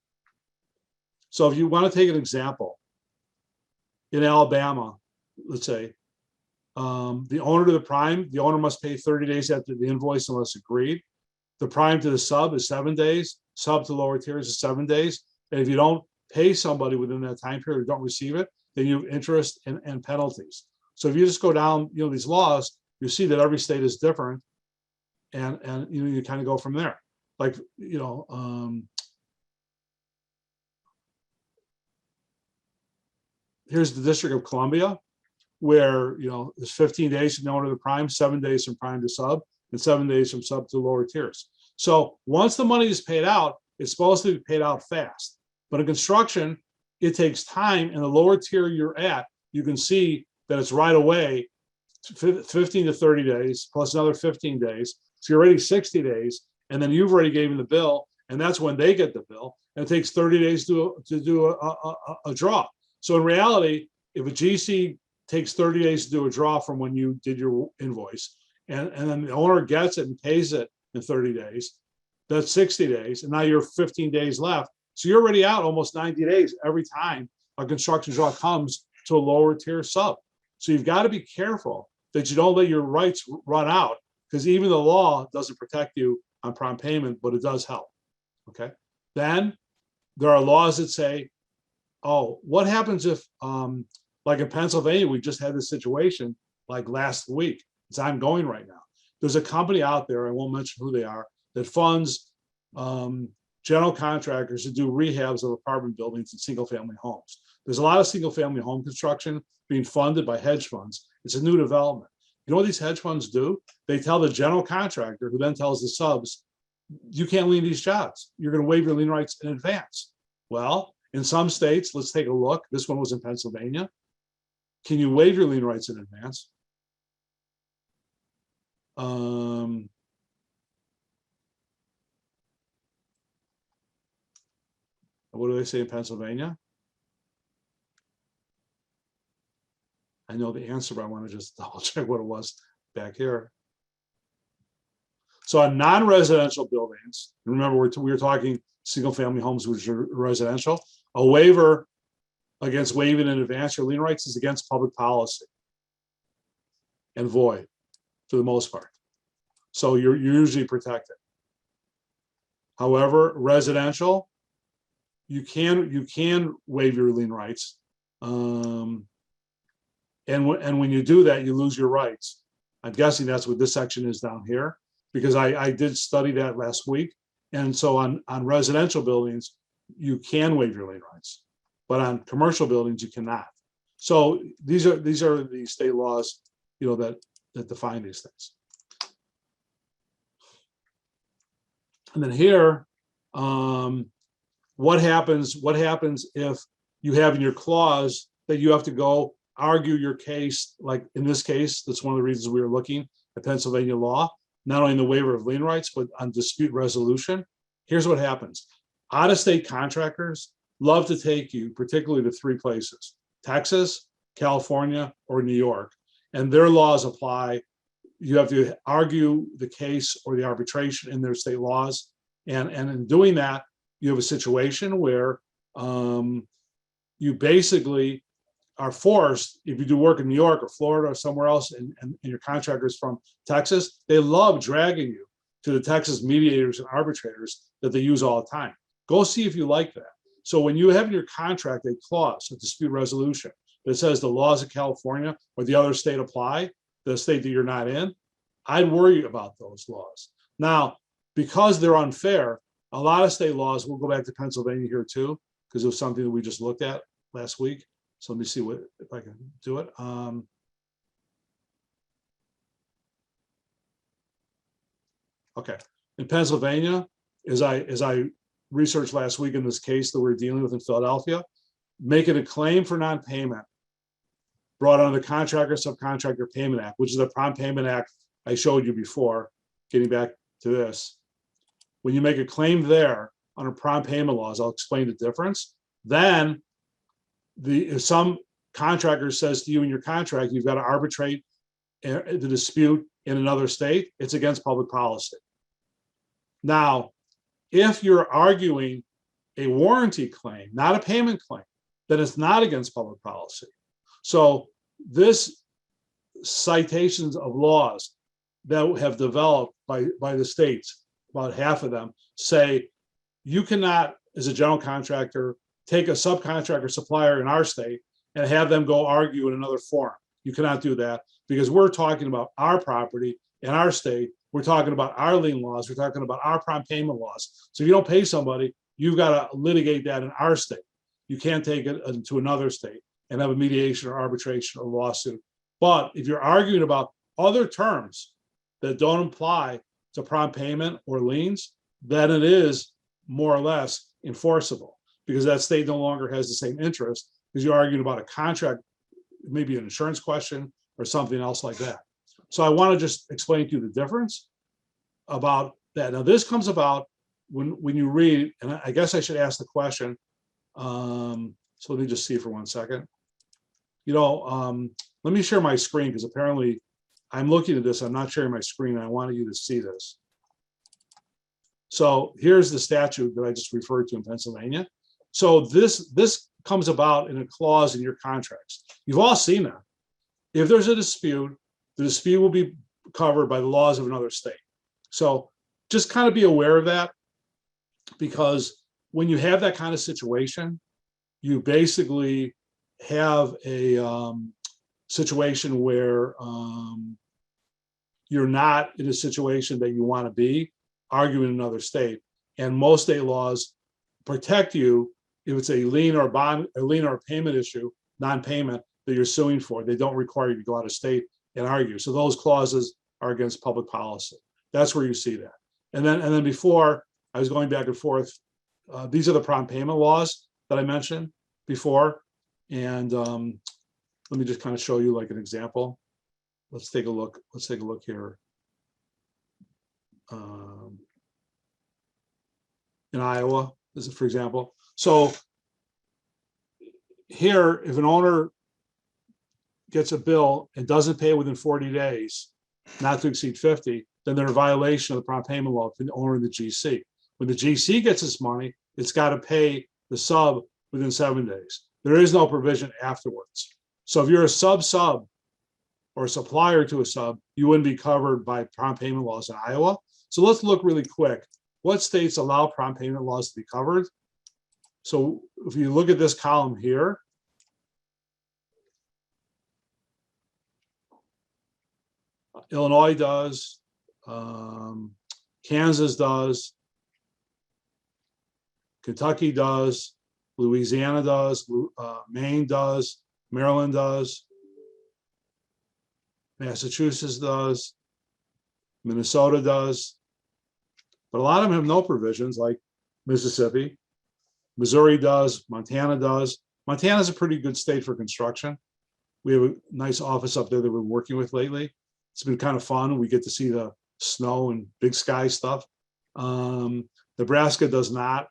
So if you want to take an example, in Alabama, let's say, the owner to the prime, the owner must pay 30 days after the invoice unless agreed. The prime to the sub is 7 days. Sub to lower tiers is 7 days. And if you don't pay somebody within that time period or don't receive it, then you have interest and penalties. So if you just go down, these laws, you see that every state is different, and you kind of go from there. Like here's the District of Columbia, where there's 15 days from the owner to the prime, 7 days from prime to sub, and 7 days from sub to lower tiers. So once the money is paid out, it's supposed to be paid out fast. But in construction, it takes time, and the lower tier you're at, you can see that it's right away, 15 to 30 days, plus another 15 days. So you're already 60 days, and then you've already given the bill, and that's when they get the bill. And it takes 30 days to do a draw. So in reality, if a GC takes 30 days to do a draw from when you did your invoice, and then the owner gets it and pays it in 30 days, that's 60 days, and now you're 15 days left. So you're already out almost 90 days every time a construction draw comes to a lower tier sub. So you've got to be careful that you don't let your rights run out, because even the law doesn't protect you on prompt payment, but it does help. Okay. Then there are laws that say, oh, what happens if, like in Pennsylvania, we just had this situation like last week. It's ongoing right now. There's a company out there, I won't mention who they are, that funds general contractors to do rehabs of apartment buildings and single family homes. There's a lot of single family home construction being funded by hedge funds. It's a new development. You know what these hedge funds do? They tell the general contractor, who then tells the subs, you can't lien these jobs. You're going to waive your lien rights in advance. Well, in some states, let's take a look. This one was in Pennsylvania. Can you waive your lien rights in advance? Let What do they say in Pennsylvania? I know the answer, but I want to just double check what it was back here. So on non-residential buildings, remember we were talking single-family homes which are residential, a waiver against waiving in advance your lien rights is against public policy and void for the most part. So you're usually protected. However, residential, you can waive your lien rights. And when you do that, you lose your rights. I'm guessing that's what this section is down here, because I did study that last week. And so on residential buildings, you can waive your lien rights, but on commercial buildings, you cannot. So these are the state laws, that define these things. And then here, what happens if you have in your clause that you have to go argue your case, like in this case, that's one of the reasons we were looking at Pennsylvania law, not only in the waiver of lien rights, but on dispute resolution. Here's what happens. Out-of-state contractors love to take you, particularly to three places: Texas, California, or New York. And their laws apply. You have to argue the case or the arbitration in their state laws. And in doing that, you have a situation where you basically are forced, if you do work in New York or Florida or somewhere else, and your contractors from Texas, they love dragging you to the Texas mediators and arbitrators that they use all the time. Go see if you like that. So when you have in your contract a clause, a dispute resolution, that says the laws of California or the other state apply, the state that you're not in, I'd worry about those laws. Now, because they're unfair, a lot of state laws, we'll go back to Pennsylvania here too, because it was something that we just looked at last week. So let me see if I can do it. Okay, in Pennsylvania, as I researched last week in this case that we're dealing with in Philadelphia, making a claim for non-payment brought under the Contractor Subcontractor Payment Act, which is the Prompt Payment Act I showed you before, getting back to this. When you make a claim there under prompt payment laws, I'll explain the difference. Then if some contractor says to you in your contract, you've got to arbitrate the dispute in another state, it's against public policy. Now, if you're arguing a warranty claim, not a payment claim, then it's not against public policy. So this citations of laws that have developed by the states, about half of them, say you cannot, as a general contractor, take a subcontractor supplier in our state and have them go argue in another forum. You cannot do that because we're talking about our property in our state. We're talking about our lien laws. We're talking about our prompt payment laws. So if you don't pay somebody, you've got to litigate that in our state. You can't take it to another state and have a mediation or arbitration or lawsuit. But if you're arguing about other terms that don't apply to prompt payment or liens, then it is more or less enforceable because that state no longer has the same interest because you're arguing about a contract, maybe an insurance question or something else like that. So I want to just explain to you the difference about that. Now this comes about when you read, and I guess I should ask the question. So let me just see for 1 second. Let me share my screen because apparently I'm looking at this. I'm not sharing my screen. I wanted you to see this. So here's the statute that I just referred to in Pennsylvania. So this comes about in a clause in your contracts. You've all seen that. If there's a dispute, the dispute will be covered by the laws of another state. So just kind of be aware of that, because when you have that kind of situation, you basically have a situation where you're not in a situation that you want to be arguing in another state. And most state laws protect you if it's a lien or a bond, a lien or a payment issue, non-payment that you're suing for. They don't require you to go out of state and argue. So those clauses are against public policy. That's where you see that. And then before, I was going back and forth. These are the prompt payment laws that I mentioned before. And let me just kind of show you like an example. Let's take a look. Let's take a look here. In Iowa, for example. So here, if an owner gets a bill and doesn't pay within 40 days, not to exceed 50, then they're in violation of the prompt payment law for the owner of the GC. When the GC gets its money, it's got to pay the sub within 7 days. There is no provision afterwards. So if you're a sub or a supplier to a sub, you wouldn't be covered by prompt payment laws in Iowa. So let's look really quick. What states allow prompt payment laws to be covered? So if you look at this column here, Illinois does, Kansas does, Kentucky does, Louisiana does, Maine does, Maryland does, Massachusetts does, Minnesota does, but a lot of them have no provisions, like Mississippi. Missouri does, Montana does. Montana's a pretty good state for construction. We have a nice office up there that we're working with lately. It's been kind of fun. We get to see the snow and big sky stuff. Nebraska does not.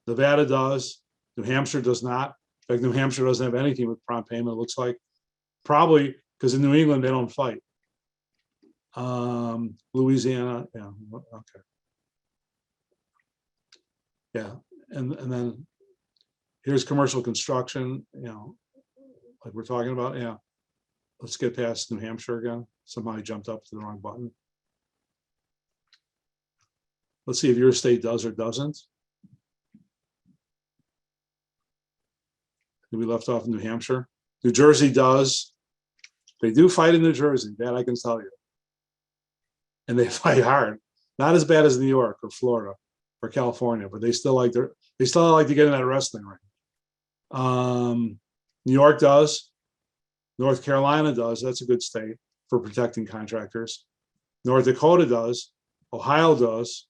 Nevada does. New Hampshire does not. In fact, New Hampshire doesn't have anything with prompt payment, it looks like. Probably because in New England, they don't fight. Louisiana, yeah, okay. Yeah, and then here's commercial construction, like we're talking about, yeah. Let's get past New Hampshire again. Somehow I jumped up to the wrong button. Let's see if your state does or doesn't. We left off in New Hampshire. New Jersey does. They do fight in New Jersey, that I can tell you. And they fight hard. Not as bad as New York or Florida or California, but they still like to get in that wrestling ring. New York does. North Carolina does. That's a good state for protecting contractors. North Dakota does. Ohio does.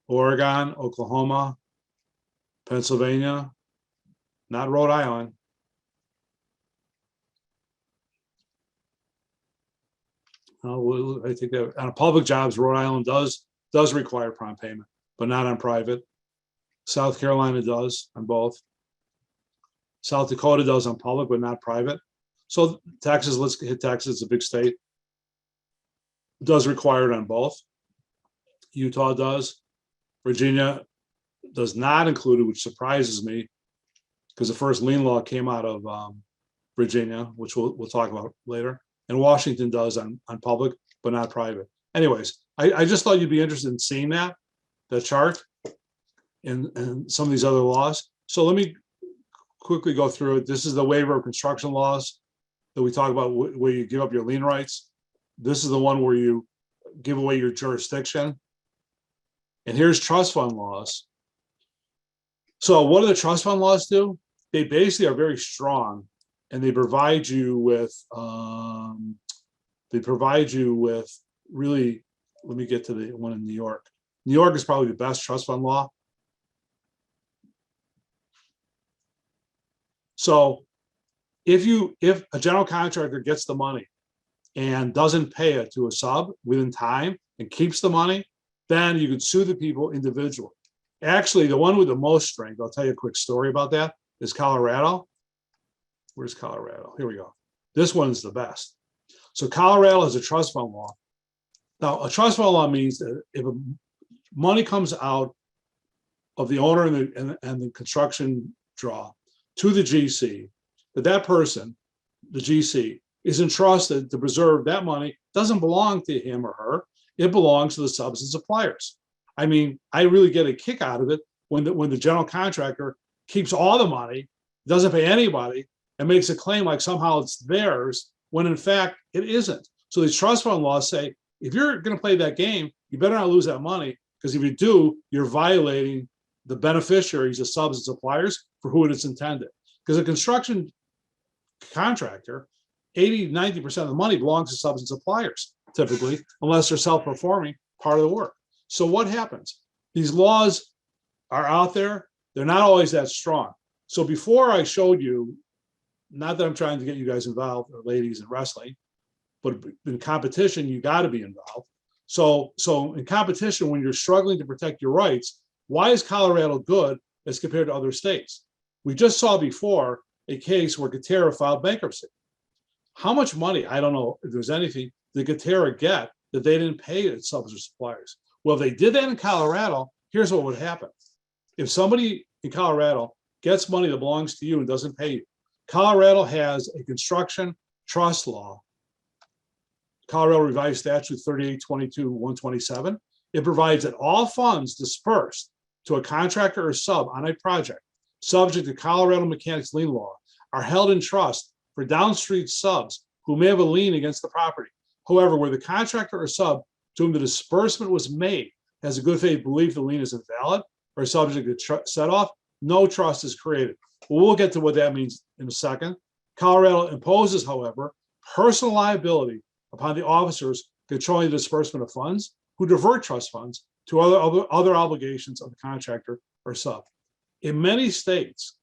Oregon, Oklahoma, Pennsylvania, not Rhode Island. I think that on public jobs, Rhode Island does require prompt payment, but not on private. South Carolina does on both. South Dakota does on public, but not private. So Texas, let's hit Texas, it's a big state. Does require it on both. Utah does. Virginia does not include it, which surprises me because the first lien law came out of Virginia, which we'll talk about later. And Washington does on public, but not private. Anyways, I just thought you'd be interested in seeing that chart and some of these other laws. So let me quickly go through it. This is the waiver of construction laws that we talk about where you give up your lien rights. This is the one where you give away your jurisdiction. And here's trust fund laws. So what do the trust fund laws do? They basically are very strong, and they provide you with really, let me get to the one in New York. New York is probably the best trust fund law. So if a general contractor gets the money and doesn't pay it to a sub within time and keeps the money, then you can sue the people individually. Actually, the one with the most strength, I'll tell you a quick story about that, is Colorado. Where's Colorado? Here we go. This one's the best. So Colorado has a trust fund law. Now, a trust fund law means that if money comes out of the owner and the construction draw to the GC, that person, the GC, is entrusted to preserve that money. Doesn't belong to him or her. It belongs to the subs and suppliers. I mean, I really get a kick out of it when the general contractor keeps all the money, doesn't pay anybody, and makes a claim like somehow it's theirs, when in fact it isn't. So these trust fund laws say, if you're going to play that game, you better not lose that money, because if you do, you're violating the beneficiaries of subs and suppliers for who it is intended. Because a construction contractor, 80–90% of the money belongs to subs and suppliers, typically, unless they're self-performing part of the work. So what happens? These laws are out there. They're not always that strong. So before I showed you, not that I'm trying to get you guys involved, or ladies, in wrestling, but in competition, you got to be involved. So in competition, when you're struggling to protect your rights, why is Colorado good as compared to other states? We just saw before a case where Katerra filed bankruptcy. How much money, I don't know if there's anything, did Katerra get that they didn't pay its subsidy suppliers? Well, if they did that in Colorado, here's what would happen. If somebody in Colorado gets money that belongs to you and doesn't pay you, Colorado has a construction trust law, Colorado Revised Statute 3822-127. It provides that all funds dispersed to a contractor or sub on a project subject to Colorado Mechanics lien law are held in trust for downstream subs who may have a lien against the property. However, where the contractor or sub to whom the disbursement was made has a good faith belief the lien is invalid or subject to set off, no trust is created. Well, we'll get to what that means in a second. Colorado imposes, however, personal liability upon the officers controlling the disbursement of funds who divert trust funds to other obligations of the contractor or sub. In many states,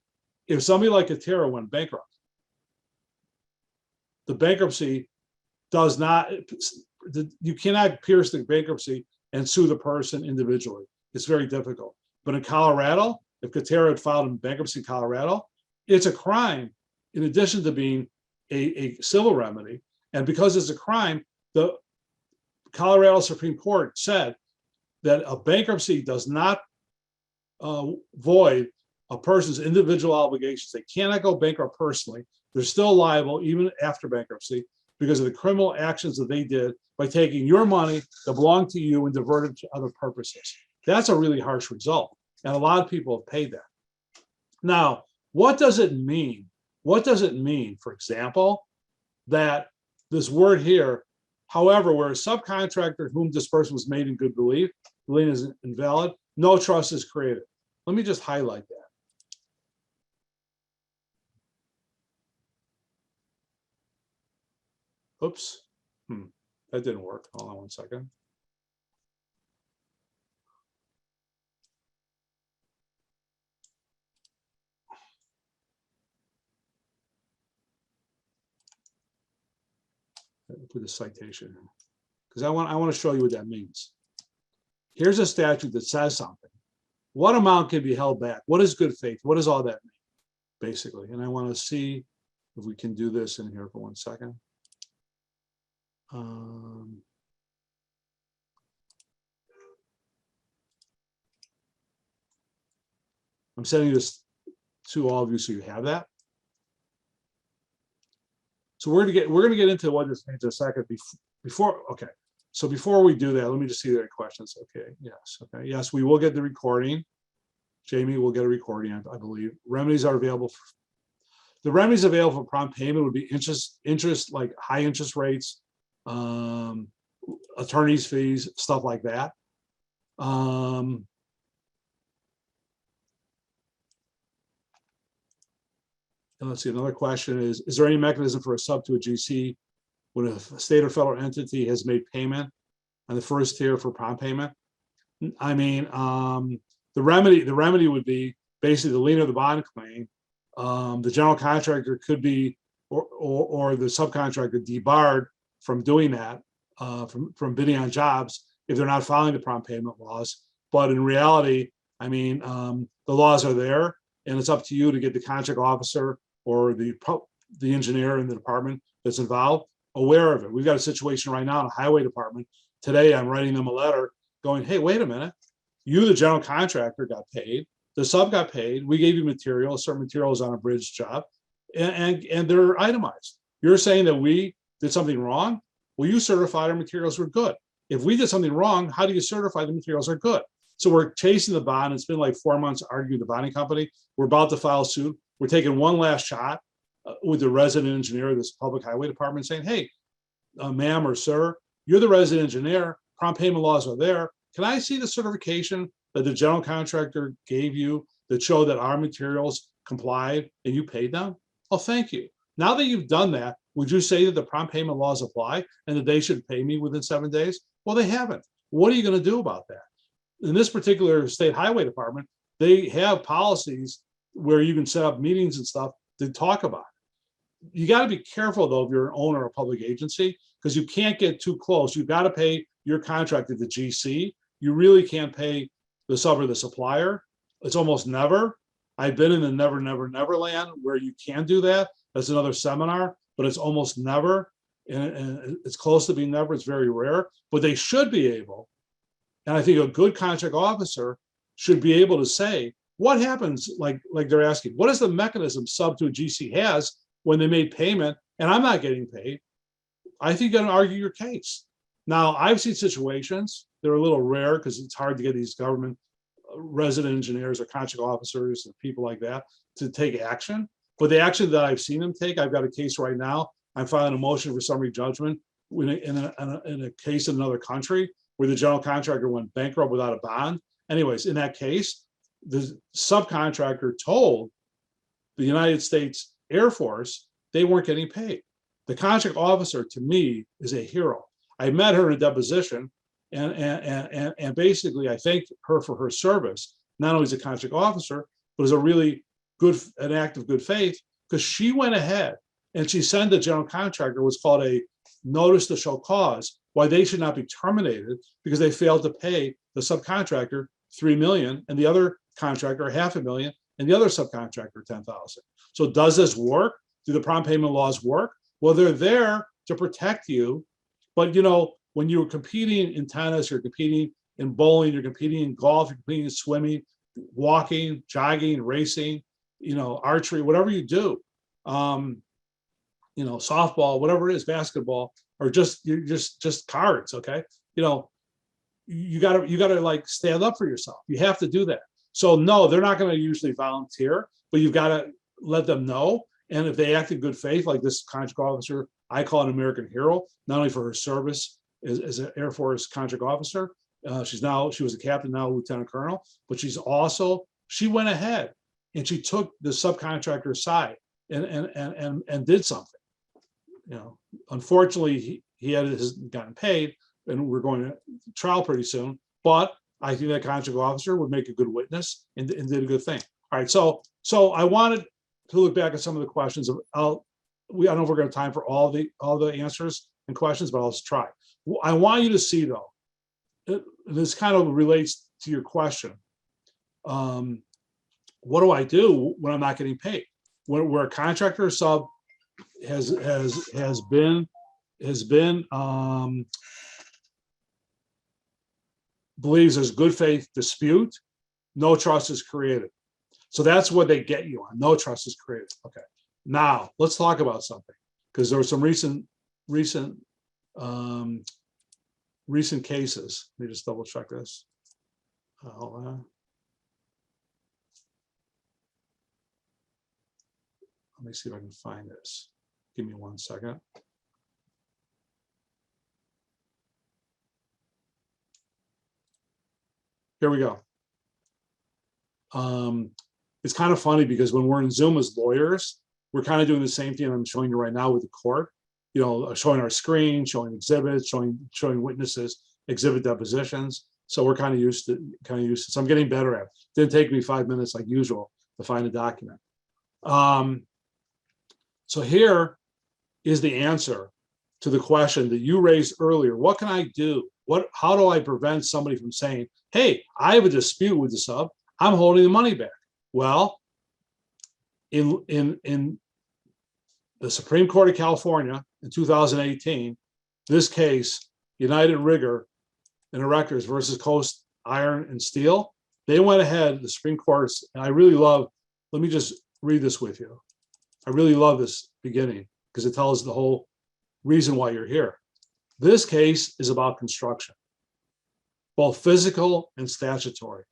if somebody like Katerra went bankrupt, the bankruptcy does not, you cannot pierce the bankruptcy and sue the person individually. It's very difficult. But in Colorado, if Katerra had filed in bankruptcy in Colorado, it's a crime in addition to being a civil remedy. And because it's a crime, the Colorado Supreme Court said that a bankruptcy does not void a person's individual obligations. They cannot go bankrupt personally. They're still liable even after bankruptcy because of the criminal actions that they did by taking your money that belonged to you and diverted to other purposes. That's a really harsh result. And a lot of people have paid that. Now, what does it mean? What does it mean, for example, that this word here, however, where a subcontractor whom disbursement was made in good belief, the lien is invalid, no trust is created. Let me just highlight that. Oops, that didn't work. Hold on one second. Put a citation because I want to show you what that means. Here's a statute that says something. What amount can be held back? What is good faith? What does all that mean, basically? And I want to see if we can do this in here for 1 second. I'm sending this to all of you so you have that. So we're gonna get into what this means in a second. Okay. So before we do that, let me just see if there are questions. Okay. Yes. Okay. Yes, we will get the recording. Jamie will get a recording, I believe. Remedies are available. The remedies available for prompt payment would be interest like high interest rates, attorney's fees, stuff like that. And let's see, another question is there any mechanism for a sub to a GC when a state or federal entity has made payment on the first tier for prompt payment? I mean, the remedy would be basically the lien of the bond claim. The general contractor could be, or the subcontractor debarred from doing that, from bidding on jobs if they're not following the prompt payment laws. But in reality, I mean, the laws are there, and it's up to you to get the contract officer or the engineer in the department that's involved aware of it. We've got a situation right now in the highway department. Today, I'm writing them a letter going, hey, wait a minute. You, the general contractor, got paid. The sub got paid. We gave you material, certain materials on a bridge job, and they're itemized. You're saying that we did something wrong? Well, you certified our materials were good. If we did something wrong, how do you certify the materials are good? So we're chasing the bond. It's been like 4 months arguing the bonding company. We're about to file suit. We're taking one last shot with the resident engineer of this public highway department saying, hey, ma'am or sir, you're the resident engineer. Prompt payment laws are there. Can I see the certification that the general contractor gave you that showed that our materials complied and you paid them? Oh, thank you. Now that you've done that, would you say that the prompt payment laws apply and that they should pay me within 7 days? Well, they haven't. What are you going to do about that? In this particular state highway department, they have policies where you can set up meetings and stuff to talk about it. You got to be careful, though, if you're an owner of a public agency, because you can't get too close. You've got to pay you're contracted to GC, you really can't pay the sub or the supplier. It's almost never. I've been in the never, never, never land where you can do that. That's another seminar, but it's almost never. And it's close to being never. It's very rare, but they should be able. And I think a good contract officer should be able to say, what happens, like they're asking, what is the mechanism sub to a GC has when they made payment and I'm not getting paid? I think you're going to argue your case. Now, I've seen situations, they're a little rare because it's hard to get these government resident engineers or contract officers and people like that to take action. But the action that I've seen them take, I've got a case right now. I'm filing a motion for summary judgment in a case in another country where the general contractor went bankrupt without a bond. Anyways, in that case, the subcontractor told the United States Air Force they weren't getting paid. The contract officer, to me, is a hero. I met her in a deposition, and basically I thanked her for her service, not only as a contract officer, but as a really an act of good faith, because she went ahead and she sent the general contractor what's called a notice to show cause, why they should not be terminated because they failed to pay the subcontractor $3 million and the other contractor $500,000 and the other subcontractor $10,000. So does this work? Do the prompt payment laws work? Well, they're there to protect you, but when you're competing in tennis, you're competing in bowling, you're competing in golf, you're competing in swimming, walking, jogging, racing, archery, whatever you do, softball, whatever it is, basketball, or just cards. Okay. You gotta like stand up for yourself. You have to do that. So no, they're not going to usually volunteer, but you've got to let them know. And if they act in good faith, like this contract officer, I call an American hero, not only for her service as an Air Force contract officer. She was a captain, now a lieutenant colonel, but she went ahead and she took the subcontractor's side and did something. Unfortunately, he hasn't gotten paid, and we're going to trial pretty soon. But I think that contract officer would make a good witness and did a good thing. All right, so I wanted to look back at some of the questions. I don't know if we're going to have time for all the answers and questions, but I'll just try. I want you to see, though, this kind of relates to your question. What do I do when I'm not getting paid? Where a contractor or sub has been believes there's good faith dispute, no trust is created. So that's what they get you on. No trust is created. Okay. Now let's talk about something, because there were some recent cases. Let me just double check this. Hold on. Let me see if I can find this. Give me 1 second. Here we go. It's kind of funny because when we're in Zoom as lawyers, we're kind of doing the same thing I'm showing you right now with the court. Showing our screen, showing exhibits, showing witnesses, exhibit depositions. So we're kind of used to. So I'm getting better at it. Didn't take me 5 minutes like usual to find a document. So here is the answer to the question that you raised earlier. What can I do? How do I prevent somebody from saying, hey, I have a dispute with the sub, I'm holding the money back? Well, in the Supreme Court of California in 2018, this case, United Rigger and Erectors versus Coast Iron and Steel, they went ahead, the Supreme Court, and I really love, let me just read this with you. I really love this beginning because it tells the whole reason why you're here. This case is about construction, both physical and statutory.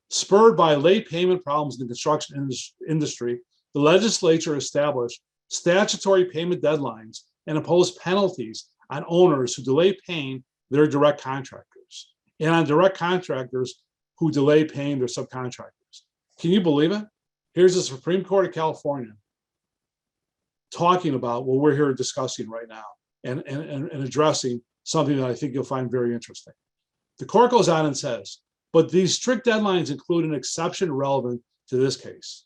Spurred by late payment problems in the construction industry, the legislature established statutory payment deadlines and imposed penalties on owners who delay paying their direct contractors and on direct contractors who delay paying their subcontractors. Can you believe it? Here's the Supreme Court of California talking about what we're here discussing right now and addressing something that I think you'll find very interesting. The court goes on and says, but these strict deadlines include an exception relevant to this case.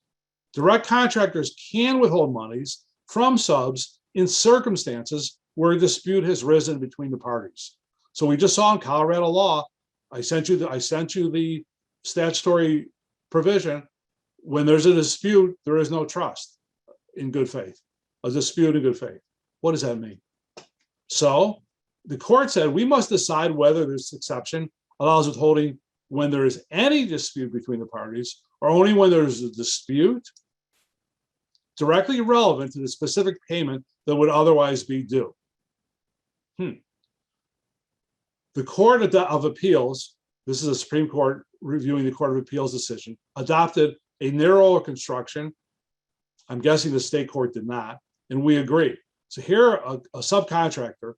Direct contractors can withhold monies from subs in circumstances where a dispute has risen between the parties. So we just saw in Colorado law, I sent you the statutory provision. When there's a dispute, there is no trust in good faith. A dispute in good faith. What does that mean? So the court said we must decide whether this exception allows withholding when there is any dispute between the parties, or only when there's a dispute directly relevant to the specific payment that would otherwise be due. The Court of Appeals, this is a Supreme Court reviewing the Court of Appeals decision, adopted a narrower construction. I'm guessing the state court did not, and we agree. So here, a subcontractor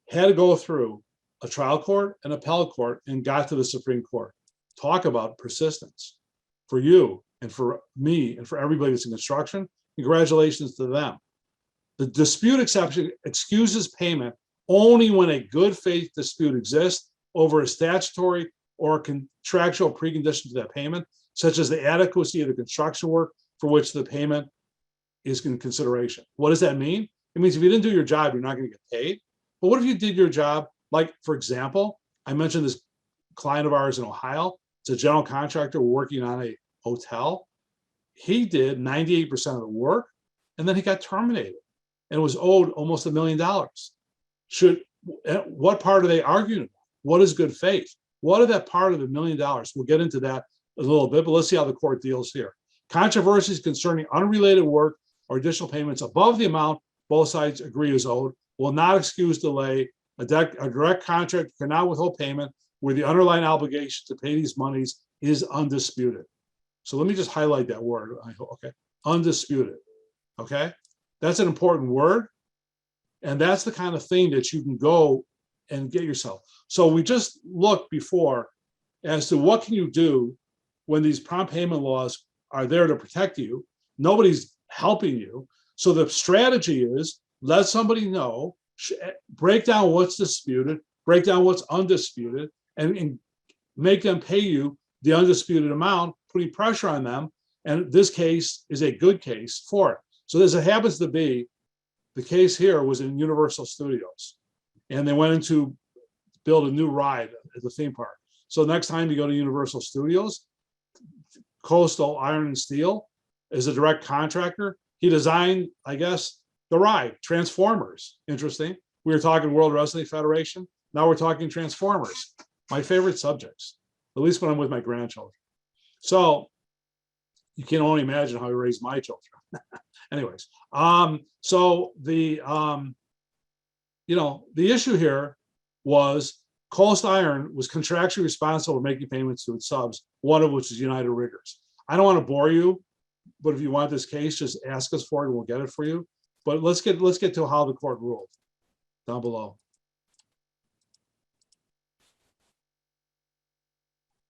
had to go through a trial court, an appellate court, and got to the Supreme Court. Talk about persistence for you and for me and for everybody that's in construction. Congratulations to them. The dispute exception excuses payment only when a good faith dispute exists over a statutory or contractual precondition to that payment, such as the adequacy of the construction work for which the payment is in consideration. What does that mean? It means if you didn't do your job, you're not going to get paid. But what if you did your job? Like, for example, I mentioned this client of ours in Ohio. It's a general contractor working on a hotel. He did 98% of the work, and then he got terminated and was owed almost $1 million. What part are they arguing about? What is good faith? What is that part of the $1 million? We'll get into that a little bit, but let's see how the court deals here. Controversies concerning unrelated work or additional payments above the amount both sides agree is owed will not excuse delay. A direct contract cannot withhold payment where the underlying obligation to pay these monies is undisputed. So let me just highlight that word. Okay, undisputed. Okay, that's an important word, and that's the kind of thing that you can go and get yourself. So we just looked before as to what can you do when these prompt payment laws are there to protect you. Nobody's helping you. So the strategy is let somebody know, break down what's disputed, break down what's undisputed, and make them pay you the undisputed amount, putting pressure on them. And this case is a good case for it. So as it happens to be, the case here was in Universal Studios, and they went in to build a new ride at the theme park. So next time you go to Universal Studios, Coastal Iron and Steel is a direct contractor. He designed, I guess, the ride, Transformers. Interesting. We were talking World Wrestling Federation. Now we're talking Transformers, my favorite subjects, at least when I'm with my grandchildren. So you can only imagine how I raised my children. Anyways, so the issue here was Coast Iron was contractually responsible for making payments to its subs, one of which is United Riggers. I don't want to bore you, but if you want this case, just ask us for it and we'll get it for you. But let's get to how the court ruled down below.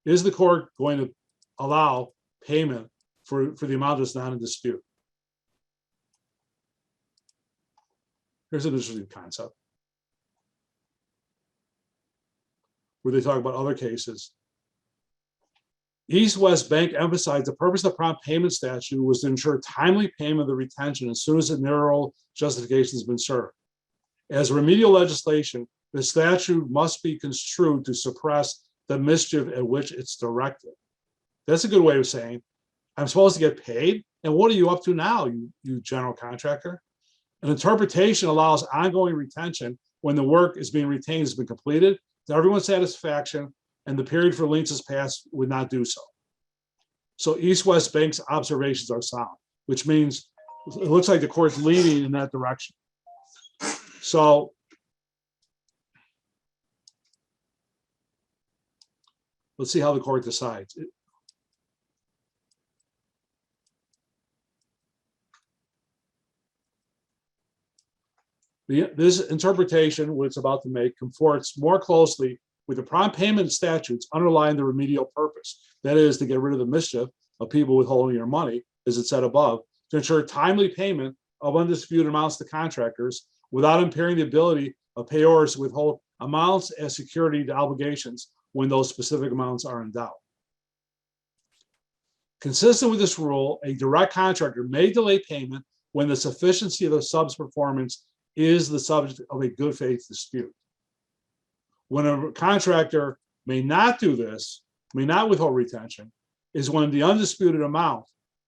Is the court going to allow payment for the amount that's not in dispute? Here's an interesting concept where they talk about other cases. East West Bank emphasized the purpose of the prompt payment statute was to ensure timely payment of the retention as soon as the narrow justification has been served. As remedial legislation, the statute must be construed to suppress the mischief at which it's directed. That's a good way of saying, I'm supposed to get paid, and what are you up to now, you general contractor? An interpretation allows ongoing retention when the work is being retained has been completed to everyone's satisfaction, and the period for liens has passed would not do so. So East West Bank's observations are sound, which means it looks like the court's leaning in that direction. So let's see how the court decides. This interpretation, what it's about to make, comports more closely with the prompt payment statutes underlying the remedial purpose. That is, to get rid of the mischief of people withholding your money, as it said above, to ensure timely payment of undisputed amounts to contractors without impairing the ability of payors to withhold amounts as security to obligations when those specific amounts are in doubt. Consistent with this rule, a direct contractor may delay payment when the sufficiency of the sub's performance is the subject of a good faith dispute. When a contractor may not do this, may not withhold retention, is when the undisputed amount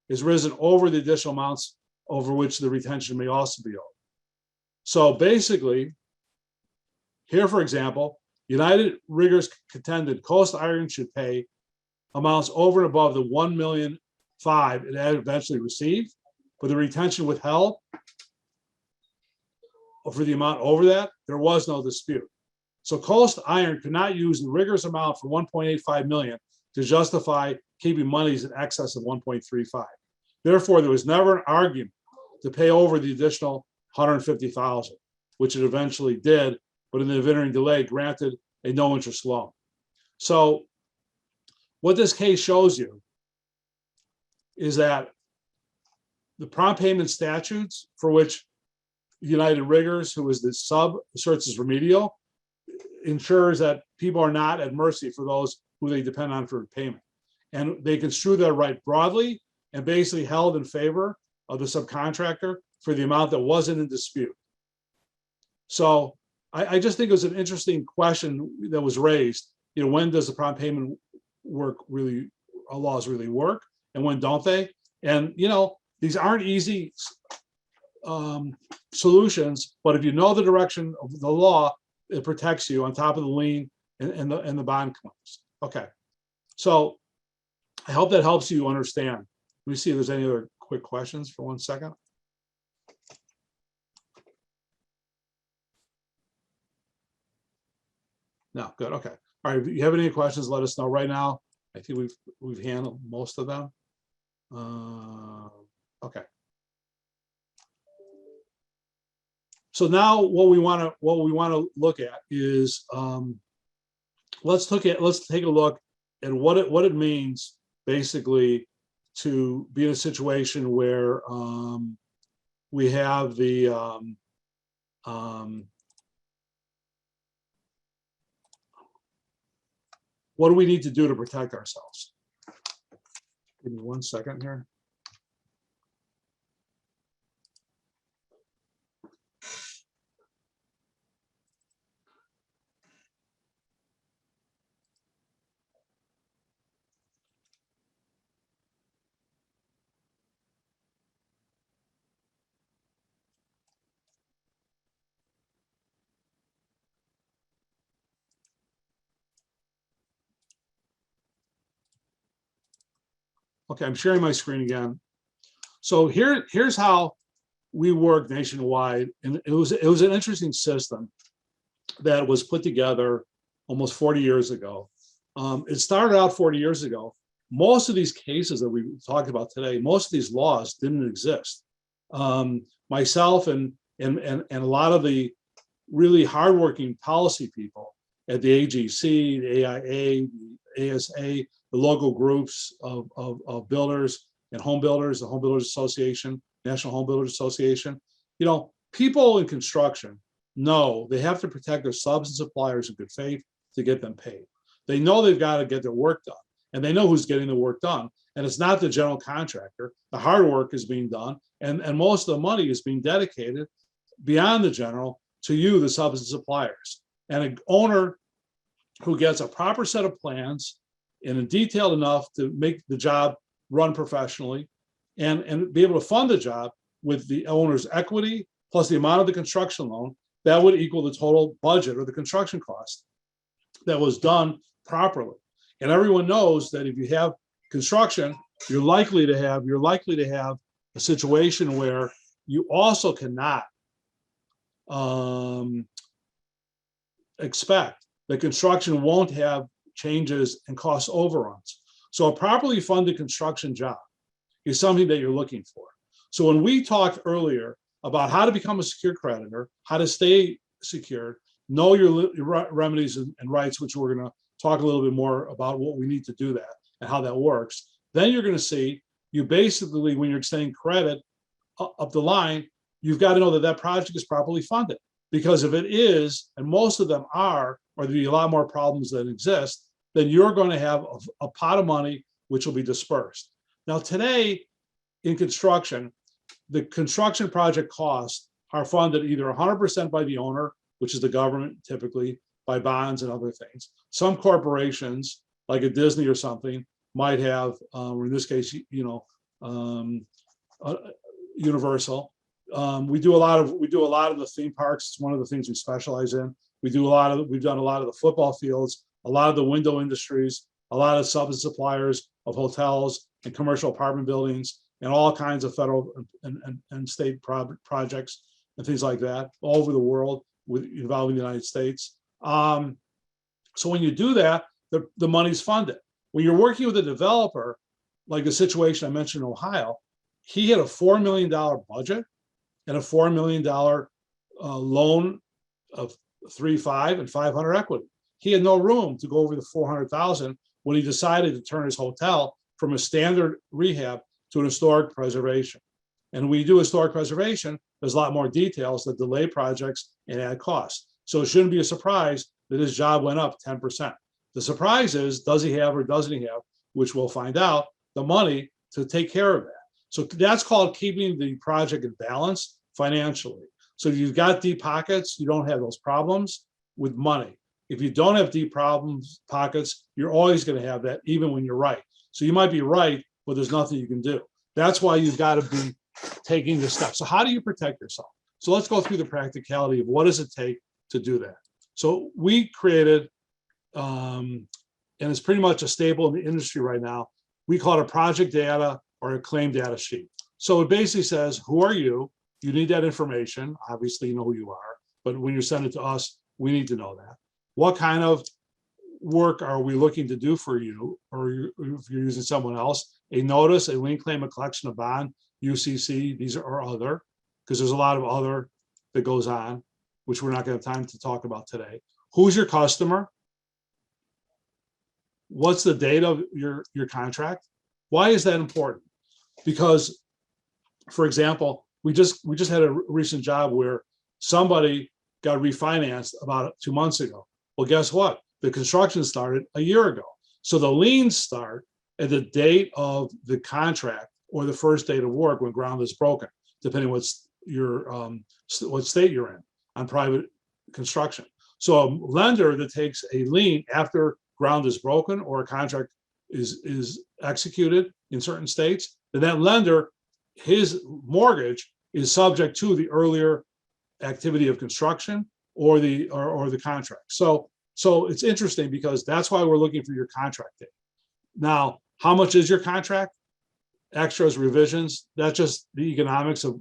is risen over the additional amounts over which the retention may also be owed. So basically, here, for example, United Riggers contended Coast Iron should pay amounts over and above the $1.5 million it had eventually received, but the retention withheld for the amount over that, there was no dispute. So Coast Iron could not use the Riggers amount for $1.85 million to justify keeping monies in excess of 1.35. Therefore, there was never an argument to pay over the additional 150,000, which it eventually did, but in the intervening delay granted a no interest loan. So what this case shows you is that the prompt payment statutes for which United Riggers, who is the sub, asserts as remedial, ensures that people are not at mercy for those who they depend on for payment. And they construe that right broadly and basically held in favor of the subcontractor for the amount that wasn't in dispute. So I just think it was an interesting question that was raised. You know, when does the prompt payment work really, laws really work, and when don't they? And you know, these aren't easy solutions, but if you know the direction of the law, it protects you on top of the lien and the bond claims. Okay, so I hope that helps you understand. Let me see if there's any other quick questions for 1 second. No, good. Okay. All right. If you have any questions, let us know right now. I think we've handled most of them. Okay. So now what we want to look at is let's take a look at what it means basically to be in a situation where we have the what do we need to do to protect ourselves? Give me 1 second here. Okay, I'm sharing my screen again. So here's how we work nationwide, and it was an interesting system that was put together almost 40 years ago. It started out 40 years ago. Most of these cases that we talked about today, most of these laws didn't exist. Myself and a lot of the really hardworking policy people at the AGC, the AIA, the ASA, the local groups of builders and home builders, the Home Builders Association, National Home Builders Association. You know, people in construction know they have to protect their subs and suppliers in good faith to get them paid. They know they've got to get their work done, and they know who's getting the work done. And it's not the general contractor. The hard work is being done, and most of the money is being dedicated beyond the general to you, the subs and suppliers. And an owner who gets a proper set of plans and detailed enough to make the job run professionally and be able to fund the job with the owner's equity plus the amount of the construction loan, that would equal the total budget or the construction cost that was done properly. And everyone knows that if you have construction, you're likely to have a situation where you also cannot expect that construction won't have changes and cost overruns. So a properly funded construction job is something that you're looking for. So when we talked earlier about how to become a secure creditor, how to stay secured, know your remedies and rights, which we're going to talk a little bit more about what we need to do that and how that works, then you're going to see you basically, when you're extending credit up the line, you've got to know that that project is properly funded. Because if it is, and most of them are, or there'll be a lot more problems that exist, then you're going to have a pot of money which will be dispersed. Now today in construction, the construction project costs are funded either 100% by the owner, which is the government typically, by bonds and other things. Some corporations, like a Disney or something, might have, or in this case, Universal. We do a lot of the theme parks. It's one of the things we specialize in. We've done a lot of the football fields, a lot of the window industries, a lot of suppliers of hotels and commercial apartment buildings, and all kinds of federal and state projects and things like that all over the world involving the United States. So when you do that, the money's funded. When you're working with a developer, like the situation I mentioned in Ohio, he had a $4 million budget and a $4 million loan of 3.5 and 500 equity. He had no room to go over the 400,000 when he decided to turn his hotel from a standard rehab to an historic preservation. And when you do historic preservation, there's a lot more details that delay projects and add costs. So it shouldn't be a surprise that his job went up 10%. The surprise is, does he have or doesn't he have, which we'll find out, the money to take care of that. So that's called keeping the project in balance financially. So if you've got deep pockets, you don't have those problems with money. If you don't have deep pockets, you're always going to have that, even when you're right. So you might be right, but there's nothing you can do. That's why you've got to be taking the steps. So how do you protect yourself? So let's go through the practicality of what does it take to do that. So we created, and it's pretty much a staple in the industry right now, we call it a project data or a claim data sheet. So it basically says, who are you? You need that information. Obviously, you know who you are, but when you send it to us, we need to know that. What kind of work are we looking to do for you? Or if you're using someone else, a notice, a lien claim, a collection of bond, UCC, these are other, because there's a lot of other that goes on, which we're not going to have time to talk about today. Who's your customer? What's the date of your contract? Why is that important? Because, for example, we just had a recent job where somebody got refinanced about 2 months ago. Well, guess what? The construction started a year ago. So the liens start at the date of the contract or the first date of work when ground is broken, depending what state you're in on private construction. So a lender that takes a lien after ground is broken or a contract is executed in certain states, then that lender, his mortgage is subject to the earlier activity of construction or the contract. So it's interesting because that's why we're looking for your contract date. Now, how much is your contract? Extras, revisions, that's just the economics of,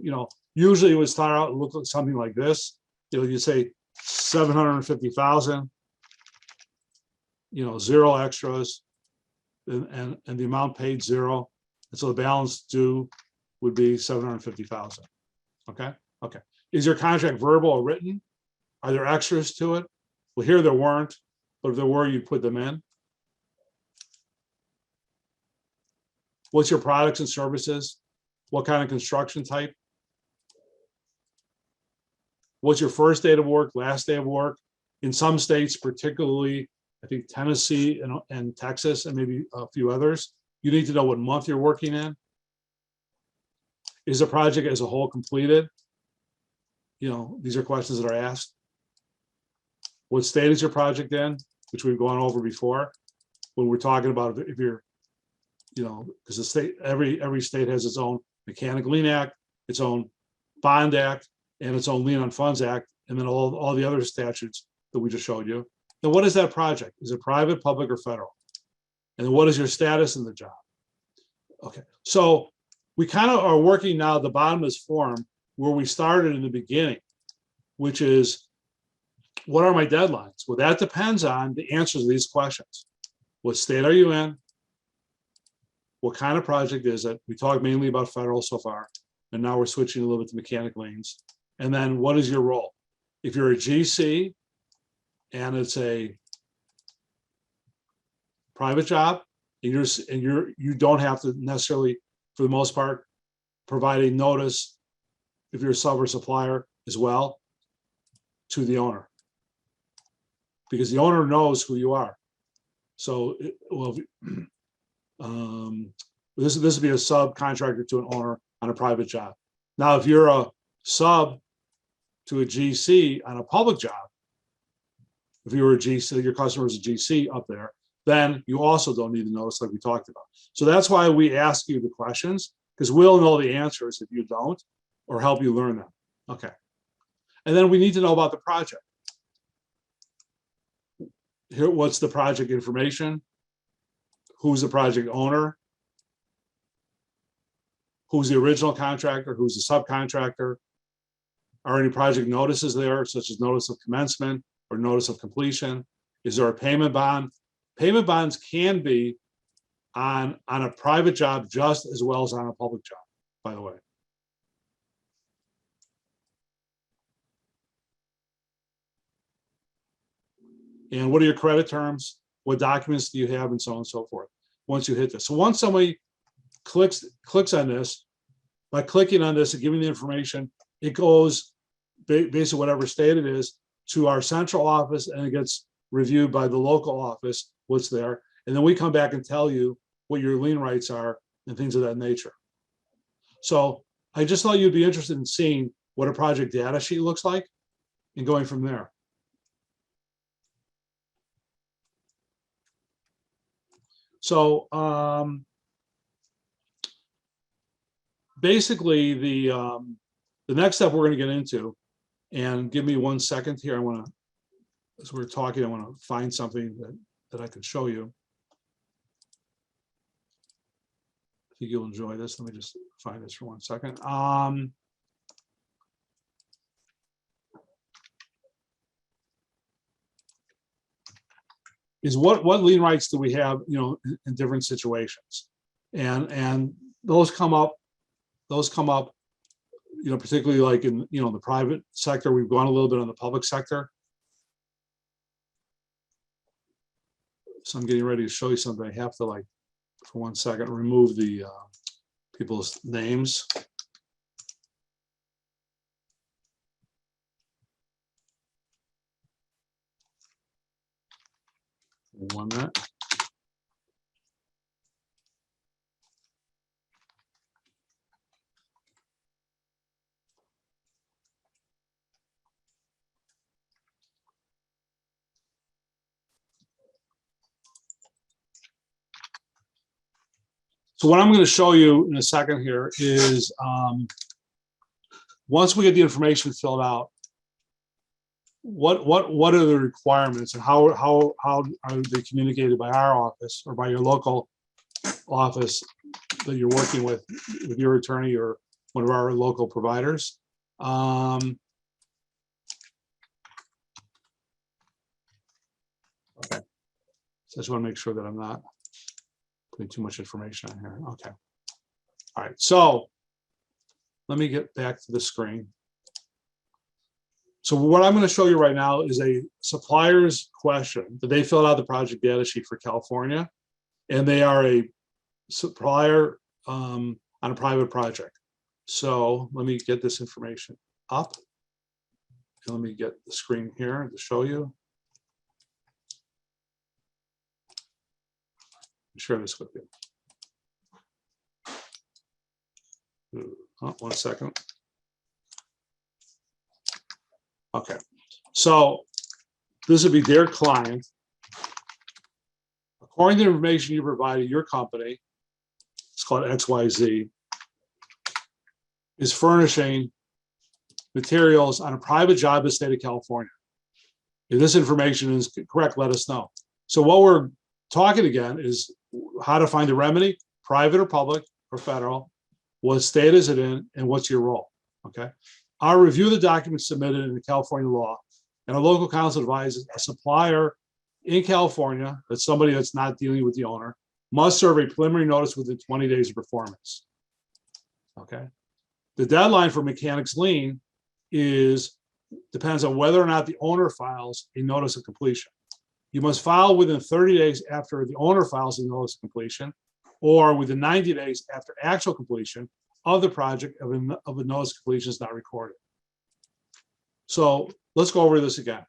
usually it would start out and look like something like this. You say 750,000, 0 extras, and the amount paid 0. And so the balance due would be 750,000. Okay. Is your contract verbal or written? Are there extras to it? Well, here there weren't, but if there were, you'd put them in. What's your products and services? What kind of construction type? What's your first day of work, last day of work? In some states, particularly, I think Tennessee and Texas and maybe a few others, you need to know what month you're working in. Is the project as a whole completed? These are questions that are asked. What state is your project in, which we've gone over before when we're talking about if you're, because the state, every state has its own Mechanic Lien Act, its own Bond Act, and its own Lien on Funds Act, and then all the other statutes that we just showed you. Now, what is that project? Is it private, public, or federal? And then what is your status in the job? Okay, so we kind of are working now at the bottom of this form where we started in the beginning, which is, what are my deadlines? Well, that depends on the answers to these questions. What state are you in? What kind of project is it? We talked mainly about federal so far, and now we're switching a little bit to mechanic liens. And then what is your role? If you're a GC and it's a private job, and you don't have to necessarily, for the most part, provide a notice if you're a sub or supplier as well to the owner, because the owner knows who you are. So, this would be a subcontractor to an owner on a private job. Now, if you're a sub to a GC on a public job, if you were a GC, your customer is a GC up there, then you also don't need the notice like we talked about. So that's why we ask you the questions, because we'll know the answers if you don't, or help you learn them. Okay. And then we need to know about the project. Here, what's the project information? Who's the project owner? Who's the original contractor? Who's the subcontractor? Are any project notices there, such as notice of commencement or notice of completion? Is there a payment bond? Payment bonds can be on a private job just as well as on a public job, by the way. And what are your credit terms? What documents do you have, and so on and so forth, once you hit this. So once somebody clicks on this, by clicking on this and giving the information, it goes basically whatever state it is to our central office, and it gets reviewed by the local office, what's there. And then we come back and tell you what your lien rights are and things of that nature. So I just thought you'd be interested in seeing what a project data sheet looks like and going from there. So basically the next step we're going to get into, and give me 1 second here. I want to, as we're talking, I want to find something that I can show you. I think you'll enjoy this. Let me just find this for 1 second. Is what lien rights do we have, you know, in different situations, and those come up, you know, particularly like in, you know, the private sector. We've gone a little bit on the public sector. So I'm getting ready to show you something. I have to, like, for 1 second, remove the people's names. One minute. So what I'm going to show you in a second here is once we get the information filled out, what are the requirements, and how are they communicated by our office or by your local office that you're working with your attorney or one of our local providers. Okay. So I just want to make sure that I'm not putting too much information on here. Okay. All right. So let me get back to the screen. So what I'm going to show you right now is a supplier's question that they filled out the project data sheet for California, and they are a supplier on a private project. So let me get this information up. And let me get the screen here to show you. Share this with you. Oh, 1 second. Okay, so this would be their client. According to the information you provided, your company, it's called XYZ, is furnishing materials on a private job in the state of California. If this information is correct, let us know. So what we're talking again is how to find a remedy, private or public or federal, what state is it in, and what's your role, okay? I'll review the documents submitted in the California law, and a local counsel advises a supplier in California, that's somebody that's not dealing with the owner, must serve a preliminary notice within 20 days of performance, okay? The deadline for mechanics lien depends on whether or not the owner files a notice of completion. You must file within 30 days after the owner files a notice of completion, or within 90 days after actual completion of the project of a notice of completion is not recorded. So let's go over this again.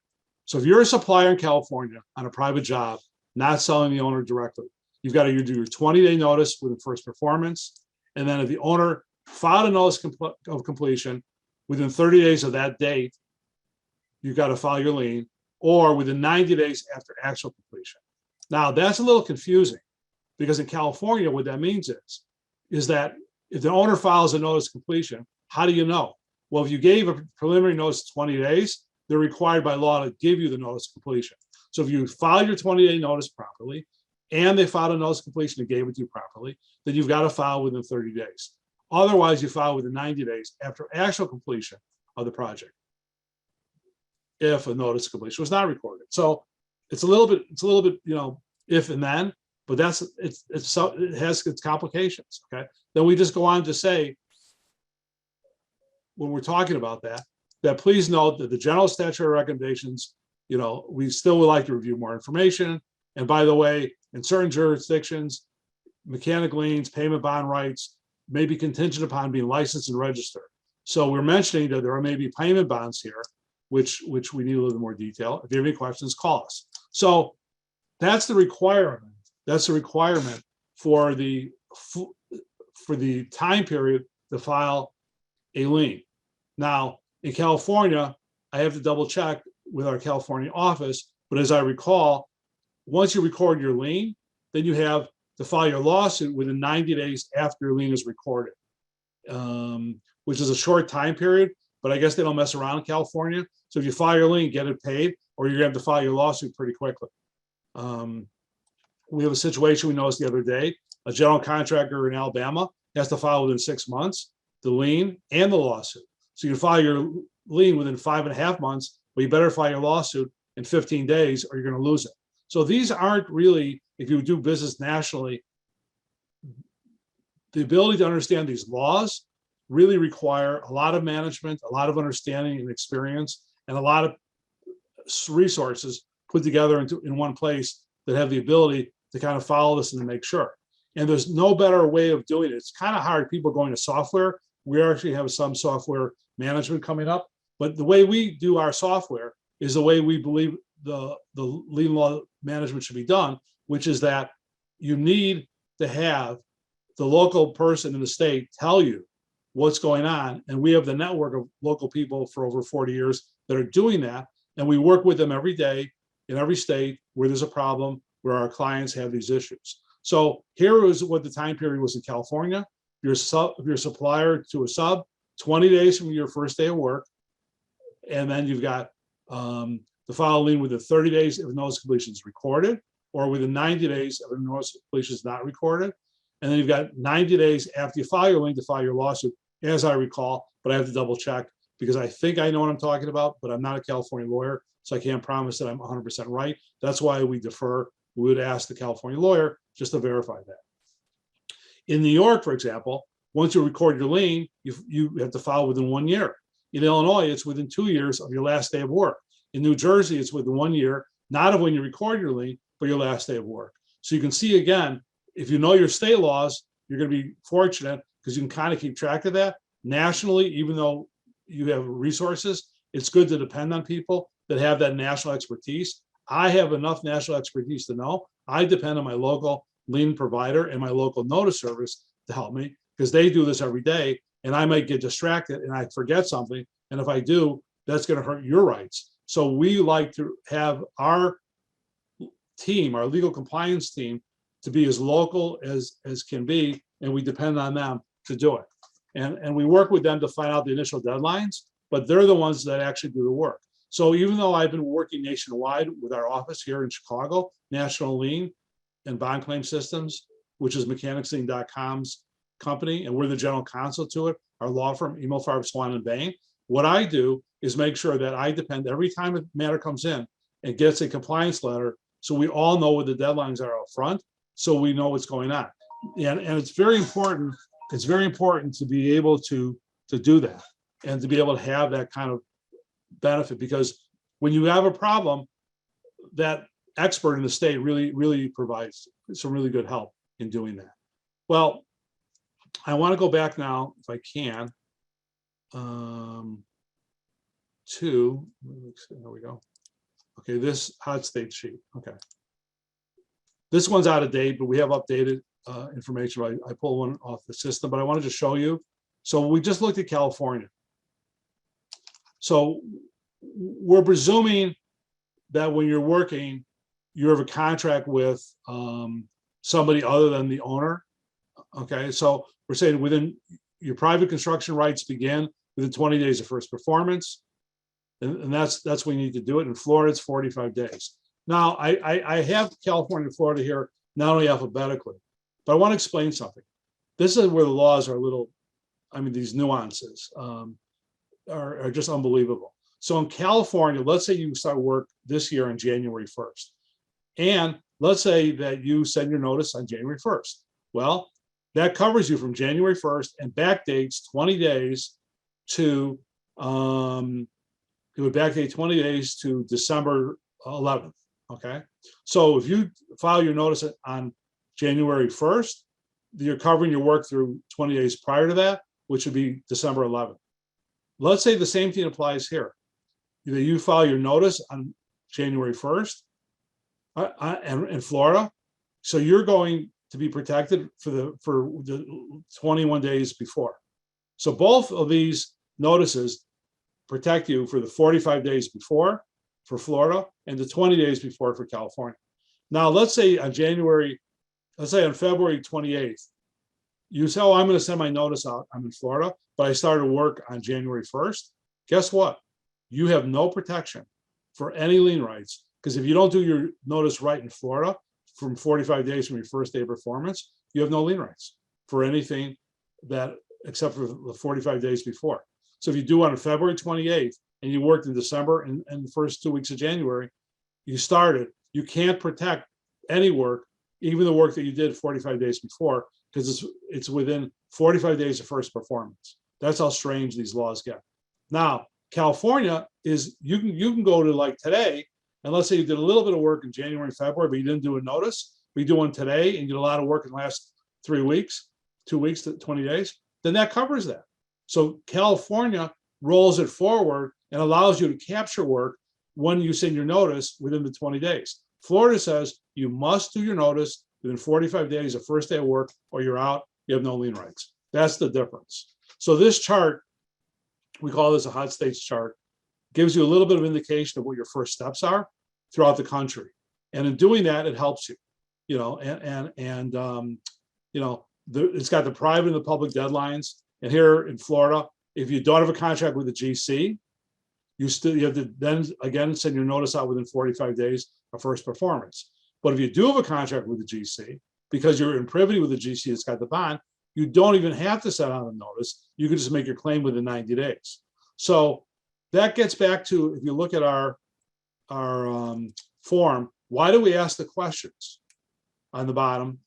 So if you're a supplier in California on a private job, not selling the owner directly, you've got to do your 20-day notice within first performance, and then if the owner filed a notice of completion within 30 days of that date, you've got to file your lien. or within 90 days after actual completion. Now, that's a little confusing because in California, what that means is that if the owner files a notice of completion, how do you know? Well, if you gave a preliminary notice of 20 days, they're required by law to give you the notice of completion. So if you file your 20-day notice properly, and they filed a notice of completion and gave it to you properly, then you've got to file within 30 days. Otherwise, you file within 90 days after actual completion of the project, if a notice of completion was not recorded. So it's a little bit, if and then, but it has its complications. Okay. Then we just go on to say, when we're talking about that please note that the general statutory recommendations, we still would like to review more information. And by the way, in certain jurisdictions, mechanic liens, payment bond rights may be contingent upon being licensed and registered. So we're mentioning that there are maybe payment bonds here, which we need a little more detail. If you have any questions, call us. So that's the requirement. That's the requirement for the time period to file a lien. Now, in California, I have to double check with our California office, but as I recall, once you record your lien, then you have to file your lawsuit within 90 days after your lien is recorded, which is a short time period, but I guess they don't mess around in California. So if you file your lien, get it paid, or you're going to have to file your lawsuit pretty quickly. We have a situation we noticed the other day. A general contractor in Alabama has to file within 6 months, the lien and the lawsuit. So you can file your lien within 5.5 months, but you better file your lawsuit in 15 days or you're going to lose it. So these aren't really, if you do business nationally, the ability to understand these laws really require a lot of management, a lot of understanding and experience, and a lot of resources put together in one place that have the ability to kind of follow this and to make sure. And there's no better way of doing it. It's kind of hard, people going to software. We actually have some software management coming up, but the way we do our software is the way we believe the lien law management should be done, which is that you need to have the local person in the state tell you what's going on. And we have the network of local people for over 40 years that are doing that. And we work with them every day in every state where there's a problem, where our clients have these issues. So here is what the time period was in California. If you're a supplier to a sub, 20 days from your first day of work. And then you've got the file lien within 30 days if a notice of completion is recorded, or within 90 days if a notice of completion is not recorded. And then you've got 90 days after you file your lien to file your lawsuit, as I recall, but I have to double check because I think I know what I'm talking about, but I'm not a California lawyer, so I can't promise that I'm 100% right. That's why we defer. We would ask the California lawyer just to verify that. In New York, for example, once you record your lien, you have to file within 1 year. In Illinois, it's within 2 years of your last day of work. In New Jersey, it's within 1 year, not of when you record your lien, but your last day of work. So you can see again, if you know your state laws, you're going to be fortunate because you can kind of keep track of that. Nationally, even though you have resources, it's good to depend on people that have that national expertise. I have enough national expertise to know. I depend on my local lien provider and my local notice service to help me because they do this every day, and I might get distracted and I forget something. And if I do, that's going to hurt your rights. So we like to have our team, our legal compliance team, to be as local as can be, and we depend on them to do it. And we work with them to find out the initial deadlines, but they're the ones that actually do the work. So even though I've been working nationwide with our office here in Chicago, National Lien and Bond Claim Systems, which is mechanicslien.com's company, and we're the general counsel to it, our law firm, Emil Farb, Swan and Bain. What I do is make sure that I depend every time a matter comes in and gets a compliance letter, so we all know what the deadlines are up front, so we know what's going on. And it's very important. It's very important to be able to do that and to be able to have that kind of benefit, because when you have a problem, that expert in the state really provides some really good help in doing that. Well, I want to go back now, if I can, to, there we go. Okay, this hot state sheet. Okay. This one's out of date, but we have updated information. I pulled one off the system, but I wanted to show you. So we just looked at California. So we're presuming that when you're working, you have a contract with somebody other than the owner. Okay, so we're saying within your private construction rights begin within 20 days of first performance. And that's when you need to do it. In Florida, it's 45 days. Now, I have California and Florida here, not only alphabetically, but I want to explain something. This is where the laws are a little, I mean, these nuances are just unbelievable. So in California, let's say you start work this year on January 1st. And let's say that you send your notice on January 1st. Well, that covers you from January 1st and backdates 20 days to, it would backdate 20 days to December 11th, okay? So if you file your notice on January 1st, you're covering your work through 20 days prior to that, which would be December 11th. Let's say the same thing applies here. Either you file your notice on January 1st in Florida, so you're going to be protected for the 21 days before. So both of these notices protect you for the 45 days before for Florida and the 20 days before for California. Now, let's say on February 28th, you say, oh, I'm going to send my notice out. I'm in Florida, but I started work on January 1st. Guess what? You have no protection for any lien rights, because if you don't do your notice right in Florida from 45 days from your first day of performance, you have no lien rights for anything that except for the 45 days before. So if you do on February 28th and you worked in December and the first 2 weeks of January, you started, you can't protect any work, even the work that you did 45 days before, because it's within 45 days of first performance. That's how strange these laws get. Now, California is, you can go to like today, and let's say you did a little bit of work in January and February, but you didn't do a notice, but you do one today and you did a lot of work in the last 3 weeks, 2 weeks to 20 days, then that covers that. So California rolls it forward and allows you to capture work when you send your notice within the 20 days. Florida says you must do your notice within 45 days of first day of work or you're out, you have no lien rights. That's the difference. So this chart, we call this a hot states chart, gives you a little bit of indication of what your first steps are throughout the country. And in doing that, it helps you, you know, you know, it's got the private and the public deadlines. And here in Florida, if you don't have a contract with the GC, you have to then again send your notice out within 45 days of first performance. But if you do have a contract with the GC, because you're in privity with the GC that's got the bond, you don't even have to send out a notice. You can just make your claim within 90 days. So that gets back to, if you look at our form, why do we ask the questions on the bottom?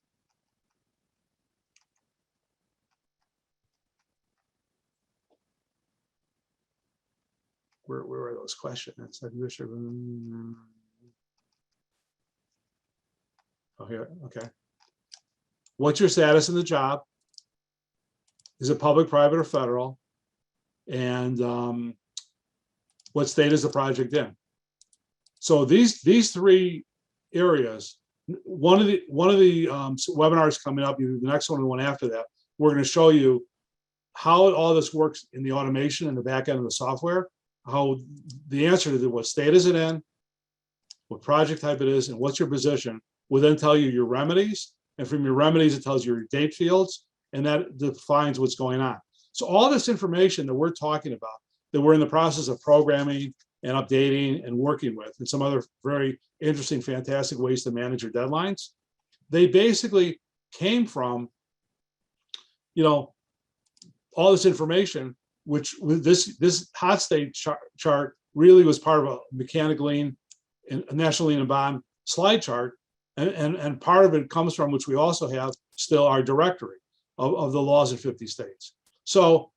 Where are those questions? Oh, here, okay. What's your status in the job? Is it public, private, or federal? And what state is the project in? So these three areas, one of the webinars coming up, the next one and the one after that, we're going to show you how all this works in the automation and the back end of the software, how the answer to what state is it in, what project type it is, and what's your position will then tell you your remedies. And from your remedies, it tells you your date fields, and that defines what's going on. So all this information that we're talking about, that we're in the process of programming and updating and working with, and some other very interesting, fantastic ways to manage your deadlines, they basically came from, you know, all this information, which with this hot state chart really was part of a mechanical lien, a national lien and bond slide chart. And part of it comes from, which we also have still, our directory of the laws in 50 states. So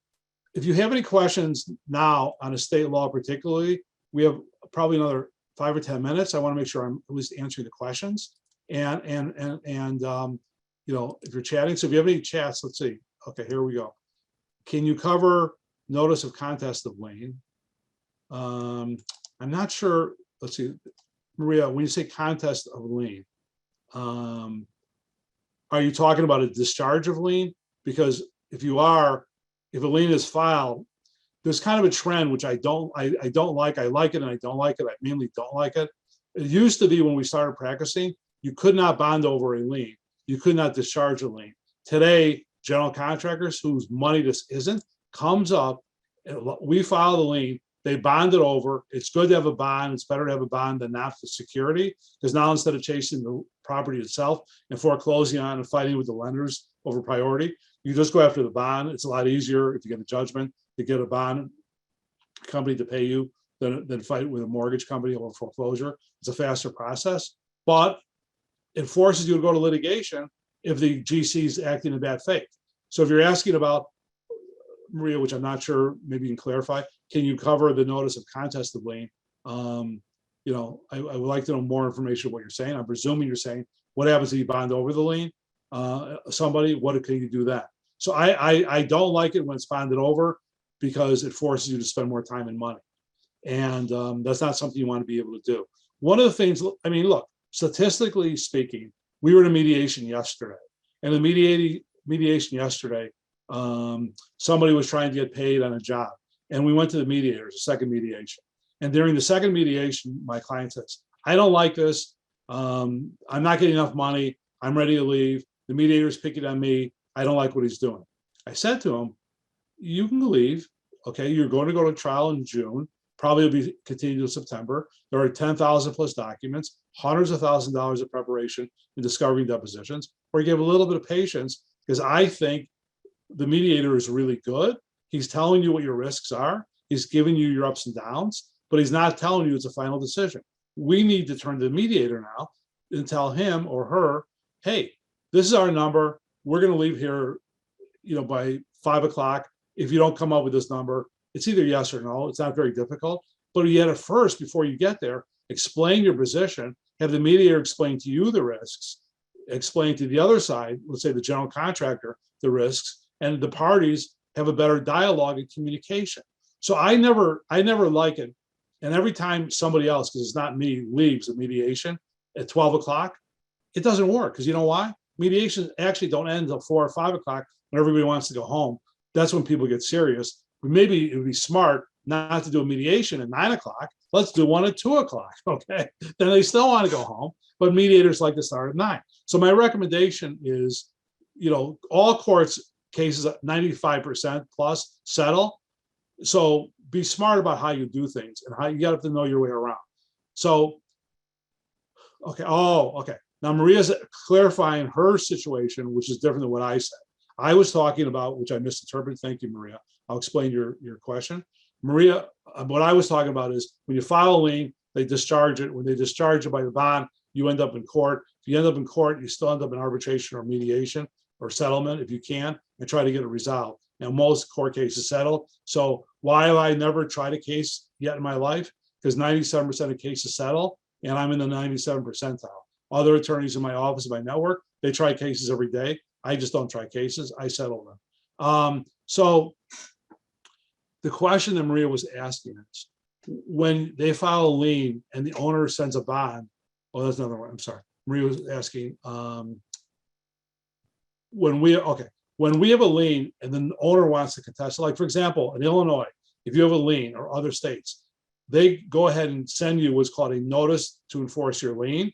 if you have any questions now on a state law particularly, we have probably another 5 or 10 minutes. I want to make sure I'm at least answering the questions. And you know, if you're chatting, so if you have any chats, let's see. Okay, here we go. Can you cover notice of contest of lien? I'm not sure. Let's see, Maria, when you say contest of lien, are you talking about a discharge of lien? Because if you are, if a lien is filed, there's kind of a trend which I don't like. I like it and I don't like it. I mainly don't like it. It used to be when we started practicing, you could not bond over a lien. You could not discharge a lien. Today, general contractors whose money this isn't comes up, and we file the lien, they bond it over. It's good to have a bond. It's better to have a bond than not for security, because now instead of chasing the property itself and foreclosing on and fighting with the lenders over priority, you just go after the bond. It's a lot easier if you get a judgment to get a bond company to pay you than fight with a mortgage company over foreclosure. It's a faster process, but it forces you to go to litigation if the GC is acting in bad faith. So if you're asking about, Maria, which I'm not sure, maybe you can clarify, can you cover the notice of contest of lien? I would like to know more information of what you're saying. I'm presuming you're saying, what happens if you bond over the lien? Somebody, what can you do that? So I don't like it when it's bonded over, because it forces you to spend more time and money. And that's not something you want to be able to do. One of the things, I mean, look, statistically speaking, we were in a mediation yesterday. And the mediation yesterday, somebody was trying to get paid on a job. And we went to the mediators, a second mediation. And during the second mediation, my client says, I don't like this. I'm not getting enough money. I'm ready to leave. The mediator's picking on me. I don't like what he's doing. I said to him, you can leave. Okay, you're going to go to trial in June. Probably will be continued to September. There are 10,000 plus documents, hundreds of thousands of dollars of preparation and discovery depositions, or you give a little bit of patience, because I think the mediator is really good. He's telling you what your risks are. He's giving you your ups and downs, but he's not telling you it's a final decision. We need to turn to the mediator now and tell him or her, hey, this is our number. We're going to leave here, by 5 o'clock. If you don't come up with this number, it's either yes or no. It's not very difficult, but you had to first, before you get there, explain your position, have the mediator explain to you the risks, explain to the other side, let's say the general contractor, the risks, and the parties have a better dialogue and communication. So I never like it. And every time somebody else, because it's not me, leaves a mediation at 12 o'clock, it doesn't work. Because you know why? Mediations actually don't end until 4 or 5 o'clock when everybody wants to go home. That's when people get serious. But maybe it would be smart not to do a mediation at 9 o'clock. Let's do one at 2 o'clock. Okay. Then they still want to go home, but mediators like to start at 9. So my recommendation is, all courts cases 95% plus settle. So be smart about how you do things and how you got to know your way around. So, okay. Oh, okay. Now Maria's clarifying her situation, which is different than what I said. I was talking about, which I misinterpreted. Thank you, Maria. I'll explain your question. Maria, what I was talking about is when you file a lien, they discharge it. When they discharge it by the bond, you end up in court. If you end up in court, you still end up in arbitration or mediation or settlement if you can, and try to get it resolved. Now, most court cases settle. So why have I never tried a case yet in my life? Because 97% of cases settle, and I'm in the 97 percentile. Other attorneys in my office, in my network, they try cases every day. I just don't try cases. I settle them. So the question that Maria was asking is, when they file a lien and the owner sends a bond, oh, that's another one. I'm sorry. Maria was asking, when we have a lien and the owner wants to contest, like for example, in Illinois, if you have a lien or other states, they go ahead and send you what's called a notice to enforce your lien.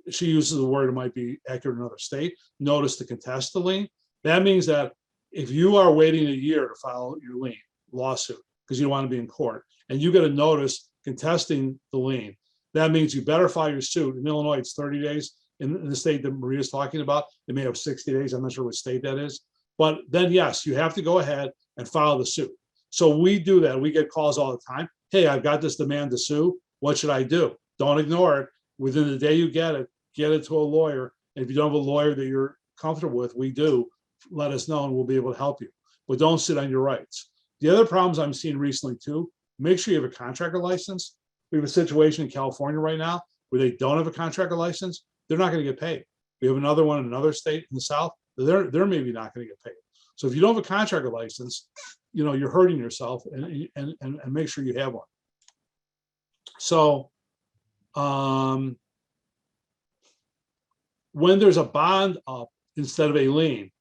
She uses the word, it might be accurate in another state, notice to contest the lien. That means that if you are waiting a year to file your lien lawsuit because you don't want to be in court and you get a notice contesting the lien, that means you better file your suit. In Illinois, it's 30 days. In the state that Maria's talking about, it may have 60 days. I'm not sure what state that is. But then, yes, you have to go ahead and file the suit. So we do that. We get calls all the time. Hey, I've got this demand to sue. What should I do? Don't ignore it. Within the day you get it to a lawyer. And if you don't have a lawyer that you're comfortable with, we do, let us know and we'll be able to help you. But don't sit on your rights. The other problems I'm seeing recently too, make sure you have a contractor license. We have a situation in California right now where they don't have a contractor license. They're not going to get paid. We have another one in another state in the South. They're maybe not going to get paid. So if you don't have a contractor license, you're hurting yourself, and make sure you have one. So when there's a bond up instead of a lien,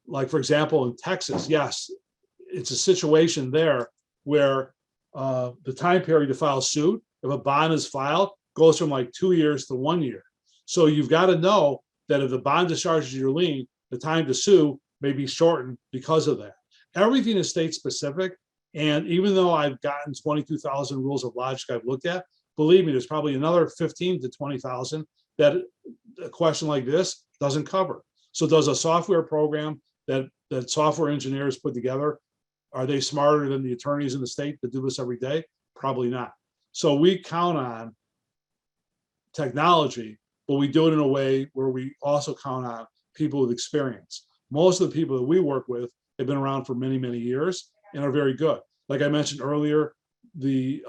like for example in Texas, yes, it's a situation there where the time period to file suit, if a bond is filed, goes from like 2 years to 1 year. So you've got to know that if the bond discharges your lien, the time to sue may be shortened because of that. Everything is state specific. And even though I've gotten 22,000 rules of logic I've looked at, believe me, there's probably another 15 to 20,000 that a question like this doesn't cover. So does a software program that software engineers put together, are they smarter than the attorneys in the state that do this every day? Probably not. So we count on technology, but we do it in a way where we also count on people with experience. Most of the people that we work with have been around for many, many years and are very good. Like I mentioned earlier, the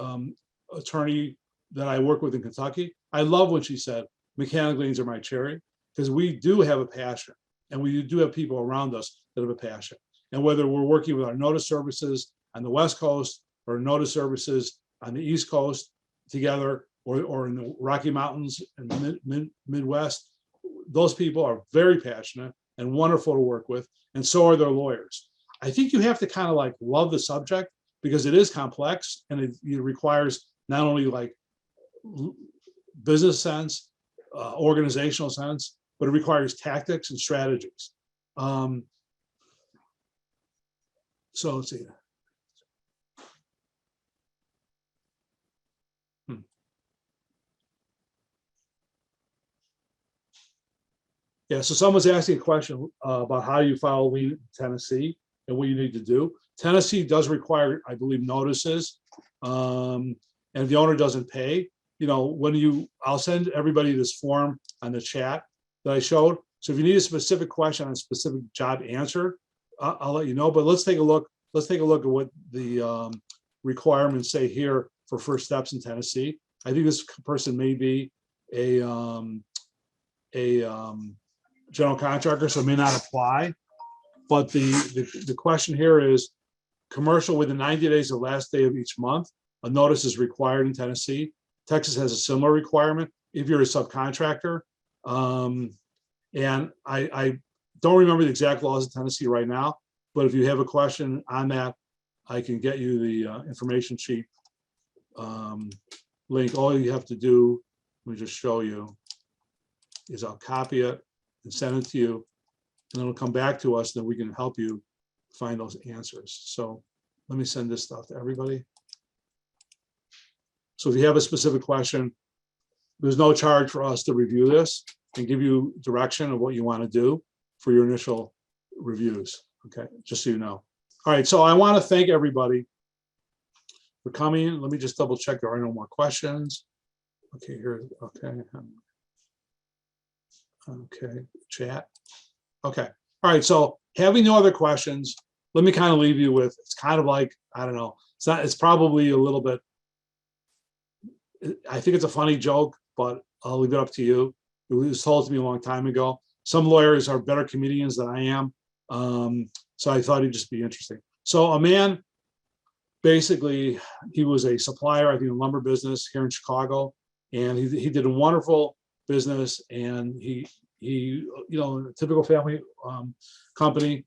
attorney that I work with in Kentucky, I love when she said, mechanical liens are my cherry, because we do have a passion and we do have people around us that have a passion. And whether we're working with our notice services on the West Coast or notice services on the East Coast together, or in the Rocky Mountains and the Midwest, those people are very passionate and wonderful to work with, and so are their lawyers. I think you have to kind of like love the subject because it is complex and it requires not only like business sense, organizational sense, but it requires tactics and strategies. So let's see. Yeah, so someone's asking a question about how you file a lien in Tennessee and what you need to do. Tennessee does require, I believe, notices. And if the owner doesn't pay, I'll send everybody this form on the chat that I showed. So if you need a specific question on a specific job answered, I'll let you know. But let's take a look. Let's take a look at what the requirements say here for first steps in Tennessee. I think this person may be a general contractor, so it may not apply. But the question here is, commercial within 90 days of the last day of each month, a notice is required in Tennessee. Texas has a similar requirement if you're a subcontractor. And I don't remember the exact laws of Tennessee right now, but if you have a question on that, I can get you the information sheet link. All you have to do, let me just show you, is I'll copy it and send it to you, and it'll come back to us, then we can help you find those answers. So let me send this stuff to everybody. So if you have a specific question, there's no charge for us to review this and give you direction of what you want to do for your initial reviews. Okay, just so you know. All right, so I want to thank everybody for coming. Let me just double check there are no more questions. Okay, here, okay. Okay, chat. Okay, all right, so having no other questions, let me kind of leave you with, it's kind of like, I don't know, it's probably a little bit, I think it's a funny joke, but I'll leave it up to you. It was told to me a long time ago. Some lawyers are better comedians than I am. So I thought it'd just be interesting. So a man, basically, he was a supplier, I think, in the lumber business here in Chicago, and he did a wonderful business, and he a typical family company,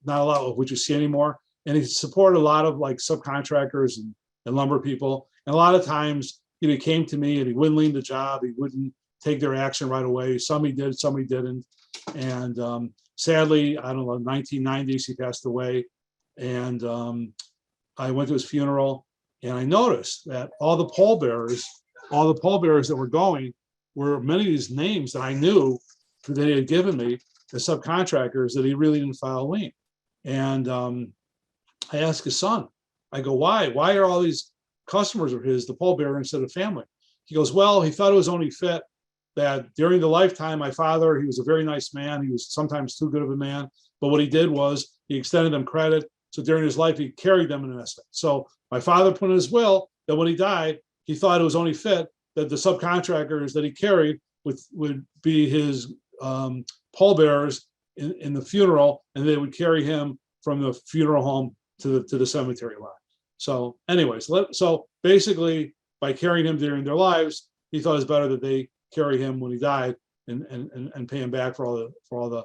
not a lot of which you see anymore, and he supported a lot of like subcontractors and lumber people, and a lot of times he came to me and he wouldn't leave the job, he wouldn't take their action right away. Some he did, some he didn't, and sadly, I don't know, 1990s he passed away, and I went to his funeral, and I noticed that all the pallbearers that were going were many of these names that I knew that he had given me as subcontractors that he really didn't file a lien. And I asked his son, I go, why? Why are all these customers of his the pallbearer instead of family? He goes, well, he thought it was only fit that during the lifetime, my father, he was a very nice man. He was sometimes too good of a man. But what he did was he extended them credit. So during his life, he carried them in an estate. So my father put in his will that when he died, he thought it was only fit that the subcontractors that he carried would be his pallbearers in the funeral, and they would carry him from the funeral home to the cemetery lot. So anyways, so basically by carrying him during their lives, he thought it was better that they carry him when he died and pay him back for all the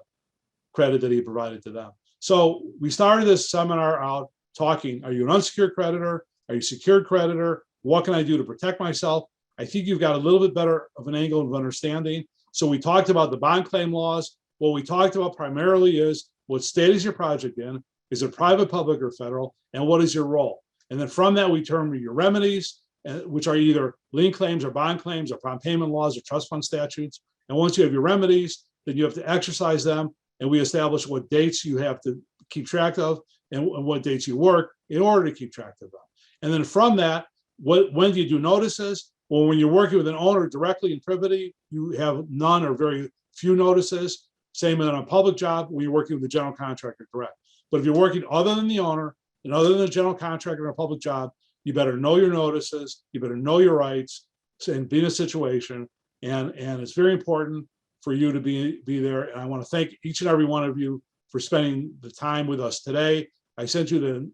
credit that he provided to them. So we started this seminar out talking, are you an unsecured creditor? Are you a secured creditor? What can I do to protect myself? I think you've got a little bit better of an angle of understanding. So we talked about the bond claim laws. What we talked about primarily is what state is your project in? Is it private, public, or federal? And what is your role? And then from that, we determine your remedies, which are either lien claims or bond claims or prompt payment laws or trust fund statutes. And once you have your remedies, then you have to exercise them. And we establish what dates you have to keep track of and what dates you work in order to keep track of them. And then from that, when do you do notices? Well, when you're working with an owner directly in privity, you have none or very few notices. Same on a public job when you're working with the general contractor direct. But if you're working other than the owner and other than the general contractor in a public job, you better know your notices, you better know your rights and be in a situation. And it's very important for you to be there. And I want to thank each and every one of you for spending the time with us today. I sent you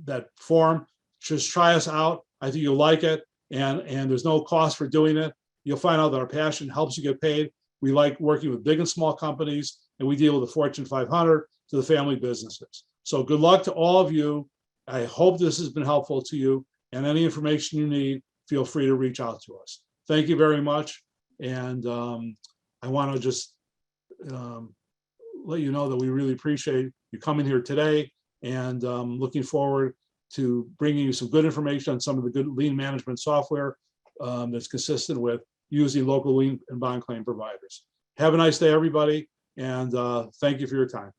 that form. Just try us out. I think you'll like it. And there's no cost for doing it. You'll find out that our passion helps you get paid. We like working with big and small companies, and we deal with the Fortune 500 to the family businesses. So good luck to all of you. I hope this has been helpful to you, and any information you need, feel free to reach out to us. Thank you very much. And I want to just let you know that we really appreciate you coming here today, and looking forward to bringing you some good information on some of the good lien management software that's consistent with using local lien and bond claim providers. Have a nice day, everybody, and thank you for your time.